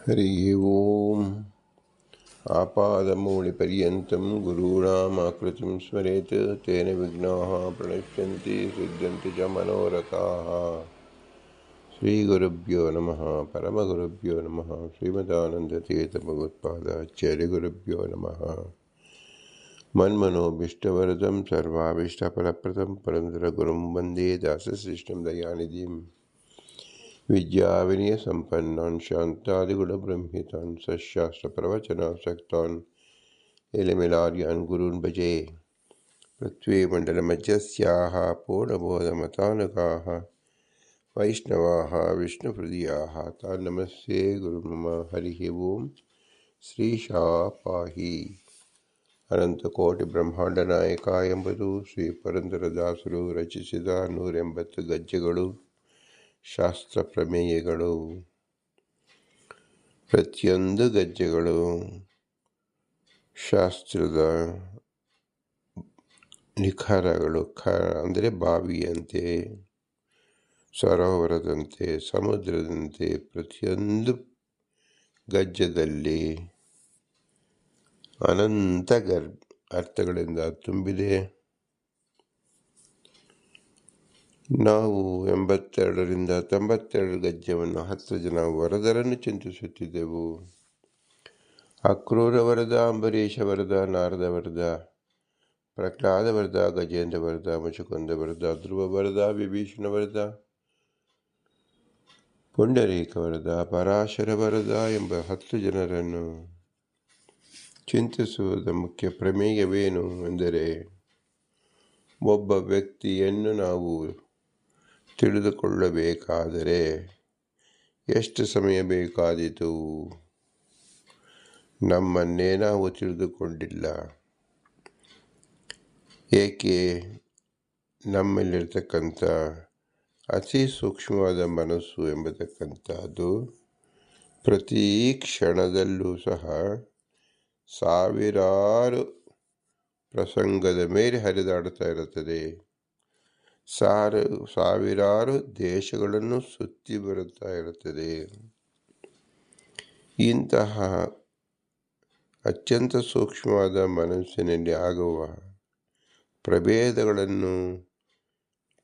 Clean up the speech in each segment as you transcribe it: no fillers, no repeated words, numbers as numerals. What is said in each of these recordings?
ಹರಿ ಓಂ. ಆಪಾದಮೌಳಿಪರ್ಯಂతం ಗುರುಣಾಮಾಕೃತಿಂ ಸ್ಮರೇತ್ ತೇನ ವಿಘ್ನಾಃ ಪ್ರಣಶ್ಯಂತಿ ಸಿದ್ಧ್ಯಂತಿ ಚ ಮನೋರಥಾಃ. ಶ್ರೀಗುರುಭ್ಯೋ ನಮಃ. ಪರಮಗುರುಭ್ಯೋ ನಮಃ. ಶ್ರೀಮದಾನಂದತೀರ್ಥಭಗವತ್ಪಾದಾಚಾರ್ಯಗುರುಭ್ಯೋ ನಮಃ. ಮನ್ಮನೋಭೀಷ್ಟವರದಂ ಸರ್ವಾಭೀಷ್ಟಫಲಪ್ರದಂ ಪರಂತರಗುರುಂ ವಂದೇ ದಾಸಶ್ರೇಷ್ಠಂ ದಯಾನಿಧಿಂ. ವಿದ್ಯಾವಿನಯ ಸಂಪನ್ನಾನ್ ಶಾಂತಾದಿಗುಣಬ್ರಹ್ಮಿತಾನ್ ಸಶಾಸ್ತ್ರಪ್ರವಚನಾಸಕ್ತಾನ್ ಎಲೆಮೆಲಾರ್ಯಾನ್ ಗುರೂನ್ ಭಜೆ. ಪೃಥ್ವೀಮಂಡಲಮಧ್ಯಸ್ಯಾಃ ಪೂರ್ಣಬೋಧಮತಾನುಗಾಃ ವೈಷ್ಣವಾಃ ವಿಷ್ಣುಹೃದಯಾಃ ತಾನ್ ನಮಸ್ತೆ ಗುರುರ್ಮಮ. ಹರಿ ಓಂ. ಶ್ರೀಶಾ ಪಾಹಿ. ಅನಂತಕೋಟಿ ಬ್ರಹ್ಮಾಂಡ ನಾಯಕ ಎಂಬುದು ಶ್ರೀ ಪುರಂದರದಾಸರು ರಚಿಸಿದ 180 ಗದ್ಯಗಳು, ಶಾಸ್ತ್ರ ಪ್ರಮೇಯಗಳು. ಪ್ರತಿಯೊಂದು ಗದ್ಯಗಳು ಶಾಸ್ತ್ರದ ನಿಖರಗಳು, ಅಂದರೆ ಬಾವಿಯಂತೆ, ಸರೋವರದಂತೆ, ಸಮುದ್ರದಂತೆ ಪ್ರತಿಯೊಂದು ಗದ್ಯದಲ್ಲಿ ಅನಂತ ಅರ್ಥಗಳಿಂದ ತುಂಬಿದೆ. ನಾವು 82ರಿಂದ 92 ಗದ್ಯವನ್ನು 10 ಜನ ವರದರನ್ನು ಚಿಂತಿಸುತ್ತಿದ್ದೆವು. ಅಕ್ರೂರ ವರದ, ಅಂಬರೀಷ ವರದ, ನಾರದ ವರದ, ಪ್ರಹ್ಲಾದ ವರದ, ಗಜೇಂದ್ರ ವರದ, ಮುಚುಕುಂದ ವರದ, ಧ್ರುವ ವರದ, ವಿಭೀಷಣ ವರದ, ಪುಂಡರೀಕ ವರದ, ಪರಾಶರ ವರದ ಎಂಬ 10 ಜನರನ್ನು ಚಿಂತಿಸುವುದ ಮುಖ್ಯ ಪ್ರಮೇಯವೇನು ಎಂದರೆ, ಒಬ್ಬ ವ್ಯಕ್ತಿಯನ್ನು ನಾವು ತಿಳಿದುಕೊಳ್ಳಬೇಕಾದರೆ ಎಷ್ಟು ಸಮಯ ಬೇಕಾದೀತು? ನಮ್ಮನ್ನೇ ನಾವು ತಿಳಿದುಕೊಂಡಿಲ್ಲ. ಏಕೆ? ನಮ್ಮಲ್ಲಿರ್ತಕ್ಕಂಥ ಅತಿ ಸೂಕ್ಷ್ಮವಾದ ಮನಸ್ಸು ಎಂಬತಕ್ಕಂಥದ್ದು ಪ್ರತಿ ಕ್ಷಣದಲ್ಲೂ ಸಹ ಸಾವಿರಾರು ಪ್ರಸಂಗದ ಮೇಲೆ ಹರಿದಾಡ್ತಾ ಇರುತ್ತದೆ. ಸಾವಿರಾರು ದೇಶಗಳನ್ನು ಸುತ್ತಿ ಬರುತ್ತಾ ಇರುತ್ತದೆ. ಇಂತಹ ಅತ್ಯಂತ ಸೂಕ್ಷ್ಮವಾದ ಮನಸ್ಸಿನಲ್ಲಿ ಆಗುವ ಪ್ರಭೇದಗಳನ್ನು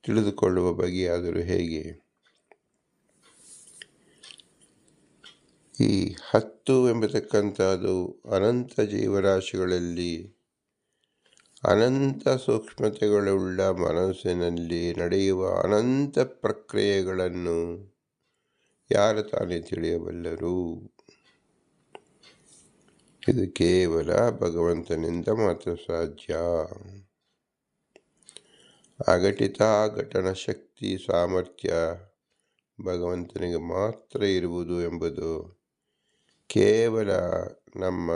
ತಿಳಿದುಕೊಳ್ಳುವ ಬಗೆಯಾದರೂ ಹೇಗೆ? ಈ 10 ಎಂಬತಕ್ಕಂಥದ್ದು ಅನಂತ ಜೀವರಾಶಿಗಳಲ್ಲಿ ಅನಂತ ಸೂಕ್ಷ್ಮತೆಗಳುಳ್ಳ ಮನಸ್ಸಿನಲ್ಲಿ ನಡೆಯುವ ಅನಂತ ಪ್ರಕ್ರಿಯೆಗಳನ್ನು ಯಾರು ತಾನೇ ತಿಳಿಯಬಲ್ಲರು? ಇದು ಕೇವಲ ಭಗವಂತನಿಂದ ಮಾತ್ರ ಸಾಧ್ಯ. ಅಘಟಿತ ಘಟನ ಶಕ್ತಿ ಸಾಮರ್ಥ್ಯ ಭಗವಂತನಿಗೆ ಮಾತ್ರ ಇರುವುದು ಎಂಬುದು ಕೇವಲ ನಮ್ಮ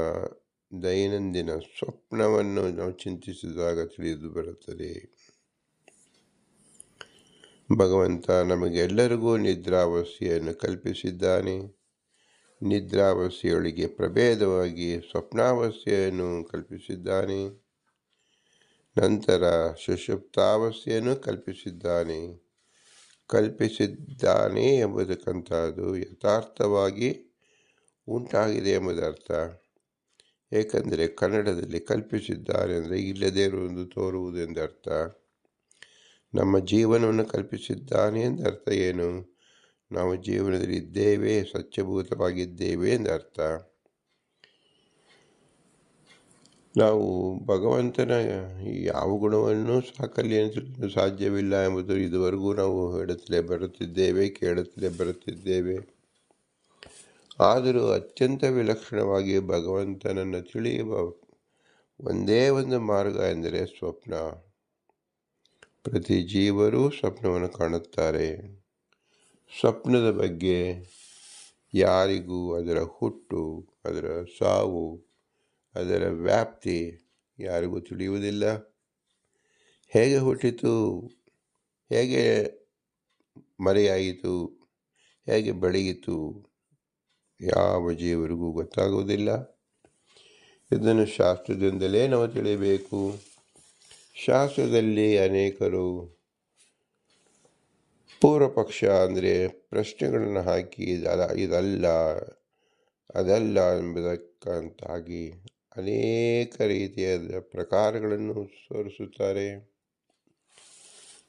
ದೈನಂದಿನ ಸ್ವಪ್ನವನ್ನು ನಾವು ಚಿಂತಿಸಿದಾಗ ತಿಳಿದು ಬರುತ್ತದೆ. ಭಗವಂತ ನಮಗೆಲ್ಲರಿಗೂ ನಿದ್ರಾವಸ್ಥೆಯನ್ನು ಕಲ್ಪಿಸಿದ್ದಾನೆ. ನಿದ್ರಾವಸ್ಥೆಯೊಳಗೆ ಪ್ರಭೇದವಾಗಿ ಸ್ವಪ್ನಾವಸ್ಥೆಯನ್ನು ಕಲ್ಪಿಸಿದ್ದಾನೆ. ನಂತರ ಸುಷುಪ್ತಾವಸ್ಥೆಯನ್ನು ಕಲ್ಪಿಸಿದ್ದಾನೆ ಎಂಬುದಕ್ಕಂಥದ್ದು ಯಥಾರ್ಥವಾಗಿ ಉಂಟಾಗಿದೆ ಎಂಬುದರ್ಥ. ಏಕೆಂದರೆ ಕನ್ನಡದಲ್ಲಿ ಕಲ್ಪಿಸಿದ್ದಾರೆ ಅಂದರೆ ಇಲ್ಲದೇ ಇರುವುದು ತೋರುವುದು ಎಂದರ್ಥ. ನಮ್ಮ ಜೀವನವನ್ನು ಕಲ್ಪಿಸಿದ್ದಾನೆ ಎಂದರ್ಥ ಏನು? ನಾವು ಜೀವನದಲ್ಲಿ ಇದ್ದೇವೆ, ಸತ್ಯಭೂತವಾಗಿದ್ದೇವೆ ಎಂದರ್ಥ. ನಾವು ಭಗವಂತನ ಯಾವ ಗುಣವನ್ನು ಸಾಕಲಿಸಲು ಸಾಧ್ಯವಿಲ್ಲ ಎಂಬುದು ಇದುವರೆಗೂ ನಾವು ಹೇಳುತ್ತಲೇ ಬರುತ್ತಿದ್ದೇವೆ, ಕೇಳುತ್ತಲೇ ಬರುತ್ತಿದ್ದೇವೆ. ಆದರೂ ಅತ್ಯಂತ ವಿಲಕ್ಷಣವಾಗಿ ಭಗವಂತನನ್ನು ತಿಳಿಯುವ ಒಂದೇ ಒಂದು ಮಾರ್ಗ ಎಂದರೆ ಸ್ವಪ್ನ. ಪ್ರತಿ ಜೀವರು ಸ್ವಪ್ನವನ್ನು ಕಾಣುತ್ತಾರೆ. ಸ್ವಪ್ನದ ಬಗ್ಗೆ ಯಾರಿಗೂ ಅದರ ಹುಟ್ಟು, ಅದರ ಸಾವು, ಅದರ ವ್ಯಾಪ್ತಿ ಯಾರಿಗೂ ತಿಳಿಯುವುದಿಲ್ಲ. ಹೇಗೆ ಹುಟ್ಟಿತು, ಹೇಗೆ ಮರೆಯಾಯಿತು, ಹೇಗೆ ಬೆಳೆಯಿತು, ಯಾವ ಜೀವರಿಗೂ ಗೊತ್ತಾಗುವುದಿಲ್ಲ. ಇದನ್ನು ಶಾಸ್ತ್ರದಿಂದಲೇ ನಾವು ತಿಳಿಯಬೇಕು. ಶಾಸ್ತ್ರದಲ್ಲಿ ಅನೇಕರು ಪೂರ್ವ ಪಕ್ಷ ಅಂದರೆ ಪ್ರಶ್ನೆಗಳನ್ನು ಹಾಕಿ ಇದಲ್ಲ ಅದಲ್ಲ ಎಂಬುದಕ್ಕಾಗಿ ಅನೇಕ ರೀತಿಯಾದ ಪ್ರಕಾರಗಳನ್ನು ತೋರಿಸುತ್ತಾರೆ.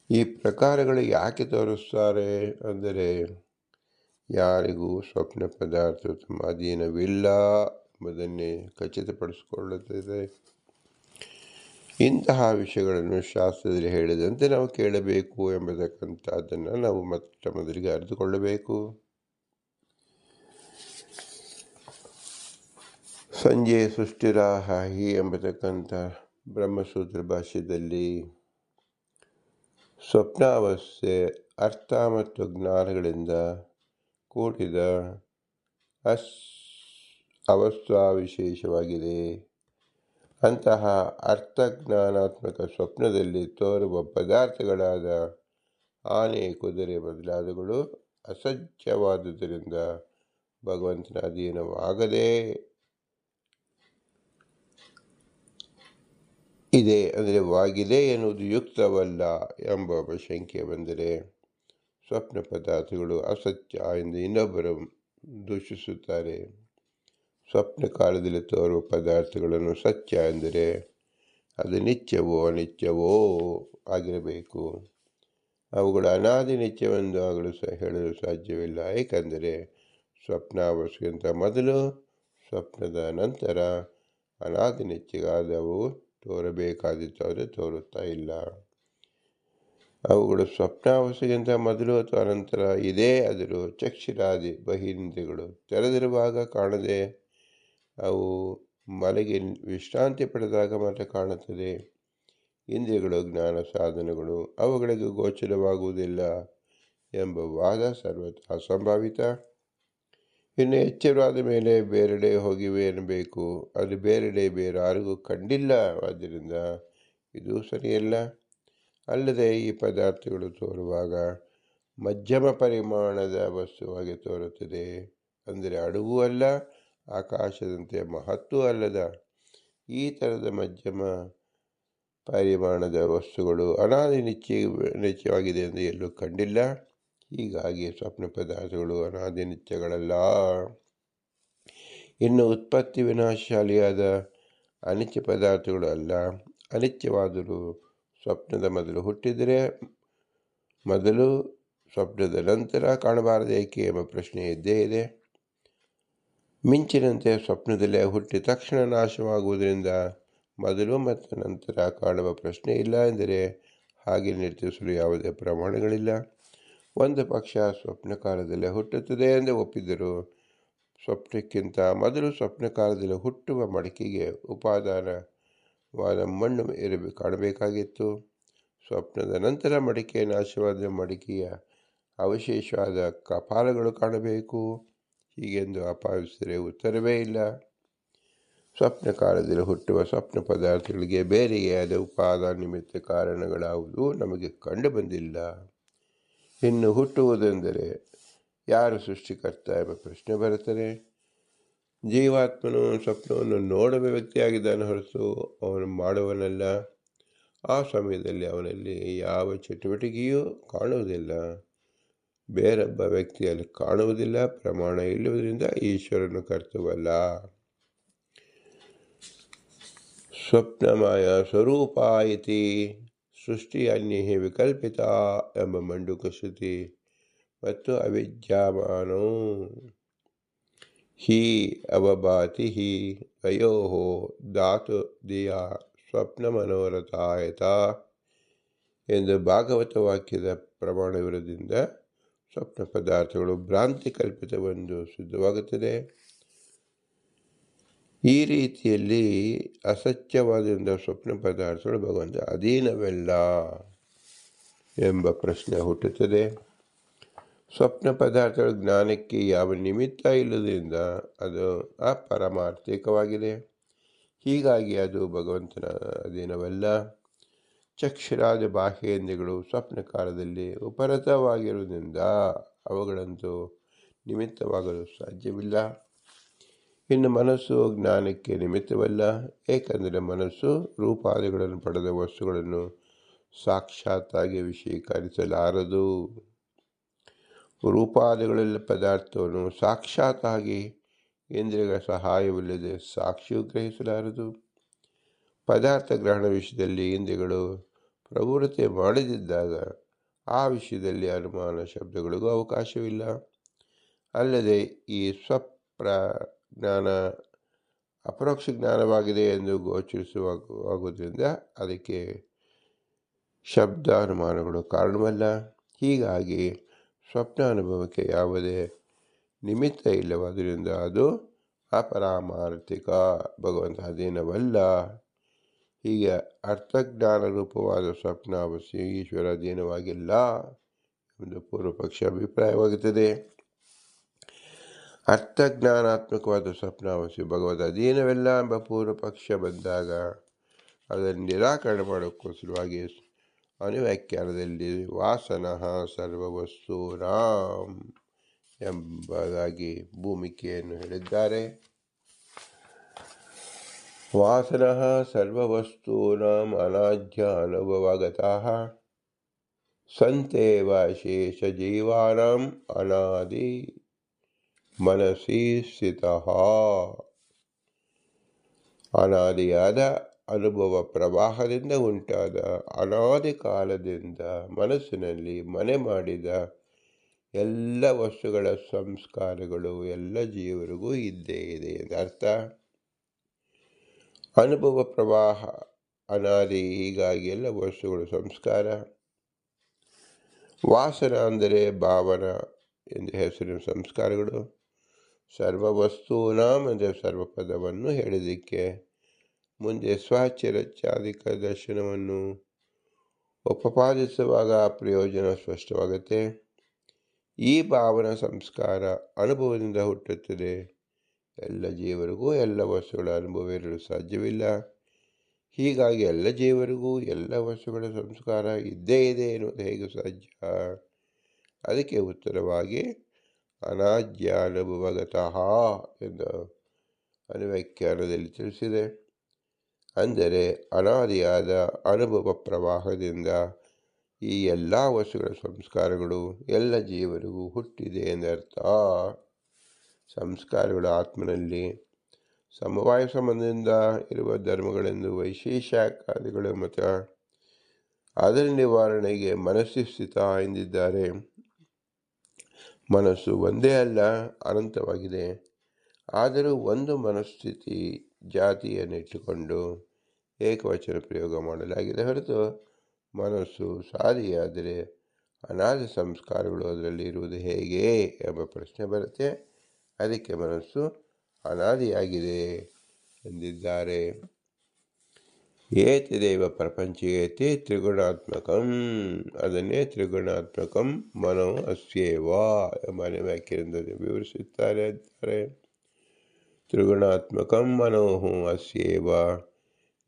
ಈ ಪ್ರಕಾರಗಳು ಯಾಕೆ ತೋರಿಸ್ತಾರೆ ಅಂದರೆ, ಯಾರಿಗೂ ಸ್ವಪ್ನ ಪದಾರ್ಥ ತಮ್ಮ ಅಧೀನವಿಲ್ಲ ಎಂಬುದನ್ನೇ ಖಚಿತಪಡಿಸಿಕೊಳ್ಳುತ್ತದೆ. ಇಂತಹ ವಿಷಯಗಳನ್ನು ಶಾಸ್ತ್ರದಲ್ಲಿ ಹೇಳಿದಂತೆ ನಾವು ಕೇಳಬೇಕು ಎಂಬತಕ್ಕಂಥದ್ದನ್ನು ನಾವು ಮೊದಲಿಗೆ ಅರಿತುಕೊಳ್ಳಬೇಕು. ಸಂಜಯ ಸೃಷ್ಟಿರಾಹಿ ಎಂಬತಕ್ಕಂಥ ಬ್ರಹ್ಮಸೂತ್ರ ಭಾಷ್ಯದಲ್ಲಿ ಸ್ವಪ್ನಾವಸ್ಥೆ ಅರ್ಥ ಮತ್ತು ಜ್ಞಾನಗಳಿಂದ ಕೂಡಿದ ಅವಸ್ಥಾ ವಿಶೇಷವಾಗಿದೆ. ಅಂತಹ ಅರ್ಥಜ್ಞಾನಾತ್ಮಕ ಸ್ವಪ್ನದಲ್ಲಿ ತೋರುವ ಪದಾರ್ಥಗಳಾದ ಆನೆ, ಕುದುರೆ ಮೊದಲಾದವುಗಳು ಅಸತ್ಯವಾದುದರಿಂದ ಭಗವಂತನ ಅಧೀನವಾಗದೇ ಇದೆ, ಅಂದರೆ ವಾಗಿದೆ ಎನ್ನುವುದು ಯುಕ್ತವಲ್ಲ ಎಂಬ ಶಂಕೆ ಬಂದರೆ, ಸ್ವಪ್ನ ಪದಾರ್ಥಗಳು ಅಸತ್ಯ ಎಂದು ಇನ್ನೊಬ್ಬರು ದೂಷಿಸುತ್ತಾರೆ. ಸ್ವಪ್ನ ಕಾಲದಲ್ಲಿ ತೋರುವ ಪದಾರ್ಥಗಳನ್ನು ಸತ್ಯ ಎಂದರೆ ಅದು ನಿತ್ಯವೋ ಅನಿತ್ಯವೋ ಆಗಿರಬೇಕು. ಅವುಗಳು ಅನಾದಿ ನಿತ್ಯವೆಂದು ಆಗಲು ಹೇಳಲು ಸಾಧ್ಯವಿಲ್ಲ. ಏಕೆಂದರೆ ಸ್ವಪ್ನಾವಸ್ಥೆಗಿಂತ ಮೊದಲು, ಸ್ವಪ್ನದ ನಂತರ ಅನಾದಿ ನಿತ್ಯವಾದವು ತೋರಬೇಕಾದಿತ್ತು, ತೋರುತ್ತಾ ಇಲ್ಲ. ಅವುಗಳು ಸ್ವಪ್ನಾವಸ್ಥೆಗಿಂತ ಮೊದಲು ಅಥವಾ ಅನಂತರ ಇದೇ ಆದರೂ ಚಕ್ಷುರಾದಿ ಬಹಿರೇಂದ್ರಿಯಗಳು ತೆರೆದಿರುವಾಗ ಕಾಣದೆ, ಅವು ಮಲಗಿ ವಿಶ್ರಾಂತಿ ಪಡೆದಾಗ ಮಾತ್ರ ಕಾಣುತ್ತದೆ. ಇಂದ್ರಿಯಗಳು, ಜ್ಞಾನ ಸಾಧನಗಳು ಅವುಗಳಿಗೆ ಗೋಚರವಾಗುವುದಿಲ್ಲ ಎಂಬ ವಾದ ಸರ್ವಥಾ ಅಸಂಭಾವಿತ. ಇನ್ನು ಎಚ್ಚರವಾದ ಮೇಲೆ ಬೇರೆಡೆ ಹೋಗಿವೆ ಎನ್ನಬೇಕು. ಅದು ಬೇರೆಡೆ ಬೇರಾರಿಗೂ ಕಂಡಿಲ್ಲ, ಆದ್ದರಿಂದ ಇದು ಸರಿಯಲ್ಲ. ಅಲ್ಲದೆ ಈ ಪದಾರ್ಥಗಳು ತೋರುವಾಗ ಮಧ್ಯಮ ಪರಿಮಾಣದ ವಸ್ತುವಾಗಿ ತೋರುತ್ತದೆ. ಅಂದರೆ ಅಣುವೂ ಅಲ್ಲ, ಆಕಾಶದಂತೆ ಮಹತ್ತೂ ಅಲ್ಲದ ಈ ಥರದ ಮಧ್ಯಮ ಪರಿಮಾಣದ ವಸ್ತುಗಳು ಅನಾದಿ ನಿತ್ಯವಾಗಿದೆ ಎಂದು ಎಲ್ಲೂ ಕಂಡಿಲ್ಲ. ಹೀಗಾಗಿ ಸ್ವಪ್ನ ಪದಾರ್ಥಗಳು ಅನಾದಿ ನಿತ್ಯಗಳಲ್ಲ. ಇನ್ನು ಉತ್ಪತ್ತಿ ವಿನಾಶಶಾಲಿಯಾದ ಅನಿತ್ಯ ಪದಾರ್ಥಗಳು ಅಲ್ಲ. ಅನಿತ್ಯವಾದರೂ ಸ್ವಪ್ನದ ಮೊದಲು ಹುಟ್ಟಿದರೆ ಮೊದಲು, ಸ್ವಪ್ನದ ನಂತರ ಕಾಣಬಾರದೇಕೆ ಎಂಬ ಪ್ರಶ್ನೆ ಇದ್ದೇ ಇದೆ. ಮಿಂಚಿನಂತೆ ಸ್ವಪ್ನದಲ್ಲೇ ಹುಟ್ಟಿ ತಕ್ಷಣ ನಾಶವಾಗುವುದರಿಂದ ಮೊದಲು ಮತ್ತು ನಂತರ ಕಾಣುವ ಪ್ರಶ್ನೆ ಇಲ್ಲ ಎಂದರೆ ಹಾಗೆ ನಿರ್ಧರಿಸಲು ಯಾವುದೇ ಪ್ರಮಾಣಗಳಿಲ್ಲ. ಒಂದು ಪಕ್ಷ ಸ್ವಪ್ನ ಕಾಲದಲ್ಲೇ ಹುಟ್ಟುತ್ತದೆ ಎಂದು ಒಪ್ಪಿದರು. ಸ್ವಪ್ನಕ್ಕಿಂತ ಮೊದಲು ಸ್ವಪ್ನ ಕಾಲದಲ್ಲಿ ಹುಟ್ಟುವ ಮಡಿಕೆಗೆ ಉಪಾದಾನವಾದ ಮಣ್ಣು ಕಾಣಬೇಕಾಗಿತ್ತು. ಸ್ವಪ್ನದ ನಂತರ ಮಡಿಕೆ ನಾಶವಾದ ಮಡಿಕೆಯ ಅವಶೇಷವಾದ ಕಪಾಲಗಳು ಕಾಣಬೇಕು. ಹೀಗೆಂದು ಅಪಾವಿಸಿದರೆ ಉತ್ತರವೇ ಇಲ್ಲ. ಸ್ವಪ್ನ ಕಾಲದಲ್ಲಿ ಹುಟ್ಟುವ ಸ್ವಪ್ನ ಪದಾರ್ಥಗಳಿಗೆ ಬೇರೆಯೇ ಆದ ಉಪಾದಾನ ನಿಮಿತ್ತ ಕಾರಣಗಳಾವುದೂ ನಮಗೆ ಕಂಡು ಬಂದಿಲ್ಲ. ಇನ್ನು ಹುಟ್ಟುವುದೆಂದರೆ ಯಾರು ಸೃಷ್ಟಿಕರ್ತ ಎಂಬ ಪ್ರಶ್ನೆ ಬರುತ್ತದೆ. ಜೀವಾತ್ಮನು ಸ್ವಪ್ನವನ್ನು ನೋಡುವ ವ್ಯಕ್ತಿಯಾಗಿದ್ದಾನೆ ಹೊರತು ಅವನು ಮಾಡುವನಲ್ಲ. ಆ ಸಮಯದಲ್ಲಿ ಅವನಲ್ಲಿ ಯಾವ ಚಟುವಟಿಕೆಯೂ ಕಾಣುವುದಿಲ್ಲ. ಬೇರೊಬ್ಬ ವ್ಯಕ್ತಿಯಲ್ಲಿ ಕಾಣುವುದಿಲ್ಲ. ಪ್ರಮಾಣ ಇಲ್ಲುವುದರಿಂದ ಈಶ್ವರನು ಕರ್ತವಲ್ಲ. ಸ್ವಪ್ನಮಯ ಸ್ವರೂಪ ಇತಿ ಸೃಷ್ಟಿ ಅನ್ಯೇ ವಿಕಲ್ಪಿತ ಎಂಬ ಮಂಡುಕ ಶ್ರುತಿ ಮತ್ತು ಅವಿದ್ಯಾಮಾನೋ ಹಿ ಅವಭಾತಿ ಹಿ ಅಯೋ ಧಾತು ದಿಯ ಸ್ವಪ್ನ ಮನೋರಥಾಯತ ಎಂದು ಭಾಗವತ ವಾಕ್ಯದ ಪ್ರಮಾಣವಿರುವುದರಿಂದ ಸ್ವಪ್ನ ಪದಾರ್ಥಗಳು ಭ್ರಾಂತಿ ಕಲ್ಪಿತವೆಂದು ಸಿದ್ಧವಾಗುತ್ತದೆ. ಈ ರೀತಿಯಲ್ಲಿ ಅಸತ್ಯವಾದಿಂದ ಸ್ವಪ್ನ ಪದಾರ್ಥಗಳು ಭಗವಂತ ಅಧೀನವೆಲ್ಲ ಎಂಬ ಪ್ರಶ್ನೆ ಹುಟ್ಟುತ್ತದೆ. ಸ್ವಪ್ನ ಪದಾರ್ಥಗಳ ಜ್ಞಾನಕ್ಕೆ ಯಾವ ನಿಮಿತ್ತ ಇಲ್ಲದಿಂದ ಅದು ಅಪರಮಾರ್ಥಿಕವಾಗಿದೆ. ಹೀಗಾಗಿ ಅದು ಭಗವಂತನ ಅಧೀನವಲ್ಲ. ಚಕ್ಷುರಾದ ಬಾಹ್ಯೇಂದ್ರಿಯಗಳು ಸ್ವಪ್ನ ಕಾಲದಲ್ಲಿ ಉಪರತವಾಗಿರುವುದರಿಂದ ಅವುಗಳಂತೂ ನಿಮಿತ್ತವಾಗಲು ಸಾಧ್ಯವಿಲ್ಲ. ಇನ್ನು ಮನಸ್ಸು ಜ್ಞಾನಕ್ಕೆ ನಿಮಿತ್ತವಲ್ಲ. ಏಕೆಂದರೆ ಮನಸ್ಸು ರೂಪಾದಿಗಳನ್ನು ಪಡೆದ ವಸ್ತುಗಳನ್ನು ಸಾಕ್ಷಾತ್ತಾಗಿ ಇಂದ್ರಿಯಗಳ ಸಹಾಯವಿಲ್ಲದೆ ಸಾಕ್ಷಿಯು ಗ್ರಹಿಸಲಾರದು. ಪದಾರ್ಥ ಗ್ರಹಣ ವಿಷಯದಲ್ಲಿ ಇಂದ್ರಿಯಗಳು ಪ್ರವೃತ್ತಿ ಮಾಡದಿದ್ದಾಗ ಆ ವಿಷಯದಲ್ಲಿ ಅನುಮಾನ ಶಬ್ದಗಳಿಗೂ ಅವಕಾಶವಿಲ್ಲ. ಅಲ್ಲದೆ ಈ ಸ್ವಪ್ರಜ್ಞಾನ ಅಪರೋಕ್ಷ ಜ್ಞಾನವಾಗಿದೆ ಎಂದು ಗೋಚರಿಸುವಾಗುವುದರಿಂದ ಅದಕ್ಕೆ ಶಬ್ದಾನುಮಾನಗಳು ಕಾರಣವಲ್ಲ. ಹೀಗಾಗಿ ಸ್ವಪ್ನಾನುಭವಕ್ಕೆ ಯಾವುದೇ ನಿಮಿತ್ತ ಇಲ್ಲವಾದ್ದರಿಂದ ಅದು ಅಪರಾಮಾರ್ಥಿಕ, ಭಗವಂತ ಅಧೀನವಲ್ಲ. ಹೀಗೆ ಅರ್ಥಜ್ಞಾನ ರೂಪವಾದ ಸ್ವಪ್ನಾವಸ್ಥೆ ಈಶ್ವರ ಅಧೀನವಾಗಿಲ್ಲ ಎಂದು ಪೂರ್ವಪಕ್ಷ ಅಭಿಪ್ರಾಯವಾಗುತ್ತದೆ. ಅರ್ಥಜ್ಞಾನಾತ್ಮಕವಾದ ಸ್ವಪ್ನಾವಸ್ಥೆ ಭಗವದ್ ಅಧೀನವೆಲ್ಲ ಎಂಬ ಪೂರ್ವಪಕ್ಷ ಬಂದಾಗ ಅದನ್ನು ನಿರಾಕರಣೆ ಮಾಡೋಕ್ಕೋಸ್ಕರವಾಗಿ ಅನುವ್ಯಾಖ್ಯಾನದಲ್ಲಿ ವಾಸನಃ ಸರ್ವವಸ್ತೂನಾಂ ಎಂಬುದಾಗಿ ಭೂಮಿಕೆಯನ್ನು ಹೇಳಿದ್ದಾರೆ. ವಾಸನಃ ಸರ್ವವಸ್ತೂನಾಂ ಅನಾದ್ಯ ಅನುಭವಗತಃ ಸಂತೇವ ಶೇಷ ಜೀವಾನಾಂ ಅನಾದಿ ಮನಸಿ ಸ್ಥಿತಃ. ಅನಾದಿಯಾದ ಅನುಭವ ಪ್ರವಾಹದಿಂದ ಉಂಟಾದ ಅನಾದಿ ಕಾಲದಿಂದ ಮನಸ್ಸಿನಲ್ಲಿ ಮನೆ ಮಾಡಿದ ಎಲ್ಲ ವಸ್ತುಗಳ ಸಂಸ್ಕಾರಗಳು ಎಲ್ಲ ಜೀವರಿಗೂ ಇದ್ದೇ ಇದೆ ಎಂದರ್ಥ. ಅನುಭವ ಪ್ರವಾಹ ಅನಾದಿ, ಹೀಗಾಗಿ ಎಲ್ಲ ವಸ್ತುಗಳು ಸಂಸ್ಕಾರ. ವಾಸನ ಅಂದರೆ ಭಾವನ ಎಂದು ಹೆಸರಿನ ಸಂಸ್ಕಾರಗಳು. ಸರ್ವವಸ್ತೂನಾಂ ಅಂದರೆ ಸರ್ವಪದವನ್ನು ಹೇಳೋದಕ್ಕೆ ಮುಂದೆ ಸ್ವಚರಚಾದಿಕ ದರ್ಶನವನ್ನು ಉಪಪಾದಿಸುವಾಗ ಪ್ರಯೋಜನ ಸ್ಪಷ್ಟವಾಗುತ್ತೆ. ಈ ಭಾವನಾ ಸಂಸ್ಕಾರ ಅನುಭವದಿಂದ ಹುಟ್ಟುತ್ತದೆ. ಎಲ್ಲ ಜೀವರಿಗೂ ಎಲ್ಲ ವಸ್ತುಗಳ ಅನುಭವ ಇರಲು ಸಾಧ್ಯವಿಲ್ಲ. ಹೀಗಾಗಿ ಎಲ್ಲ ಜೀವರಿಗೂ ಎಲ್ಲ ವಸ್ತುಗಳ ಸಂಸ್ಕಾರ ಇದ್ದೇ ಇದೆ ಎನ್ನುವುದು ಹೇಗೆ ಸಾಧ್ಯ? ಅದಕ್ಕೆ ಉತ್ತರವಾಗಿ ಅನಾದ್ಯ ಅನುಭವಗತಃ ಎಂದು ಅನುವ್ಯಾಖ್ಯಾನದಲ್ಲಿ ತಿಳಿಸಿದೆ. ಅಂದರೆ ಅನಾದಿಯಾದ ಅನುಭವ ಪ್ರವಾಹದಿಂದ ಈ ಎಲ್ಲ ವಸ್ತುಗಳ ಸಂಸ್ಕಾರಗಳು ಎಲ್ಲ ಜೀವರಿಗೂ ಹುಟ್ಟಿದೆ ಎಂದರ್ಥ. ಸಂಸ್ಕಾರಗಳು ಆತ್ಮನಲ್ಲಿ ಸಮವಾಯ ಸಂಬಂಧದಿಂದ ಇರುವ ಧರ್ಮಗಳೆಂದು ವೈಶೇಷಾದಿಗಳು ಮತ್ತು ಅದರ ನಿವಾರಣೆಗೆ ಮನಸ್ಸು ಸ್ಥಿತ ಎಂದಿದ್ದಾರೆ. ಮನಸ್ಸು ಒಂದೇ ಅಲ್ಲ, ಅನಂತವಾಗಿದೆ. ಆದರೂ ಒಂದು ಮನಸ್ಥಿತಿ ಜಾತಿಯನ್ನು ಇಟ್ಟುಕೊಂಡು ಏಕವಚನ ಪ್ರಯೋಗ ಮಾಡಲಾಗಿದೆ ಹೊರತು ಮನಸ್ಸು ಸಾದಿಯಾದರೆ ಅನಾದಿ ಸಂಸ್ಕಾರಗಳು ಅದರಲ್ಲಿ ಇರುವುದು ಹೇಗೆ ಎಂಬ ಪ್ರಶ್ನೆ ಬರುತ್ತೆ. ಅದಕ್ಕೆ ಮನಸ್ಸು ಅನಾದಿಯಾಗಿದೆ ಎಂದಿದ್ದಾರೆ. ಏತದೇವ ಪ್ರಪಂಚೇತಿ ತ್ರಿಗುಣಾತ್ಮಕಂ, ಅದನ್ನೇ ತ್ರಿಗುಣಾತ್ಮಕಂ ಮನೋ ಅಸ್ಯೇವ ಎಂಬ ವ್ಯಾಖ್ಯಾನದಲ್ಲಿ ವಿವರಿಸುತ್ತಾರೆ. ತ್ರಿಗುಣಾತ್ಮಕಂ ಮನೋ ಅಸ್ಯೇವ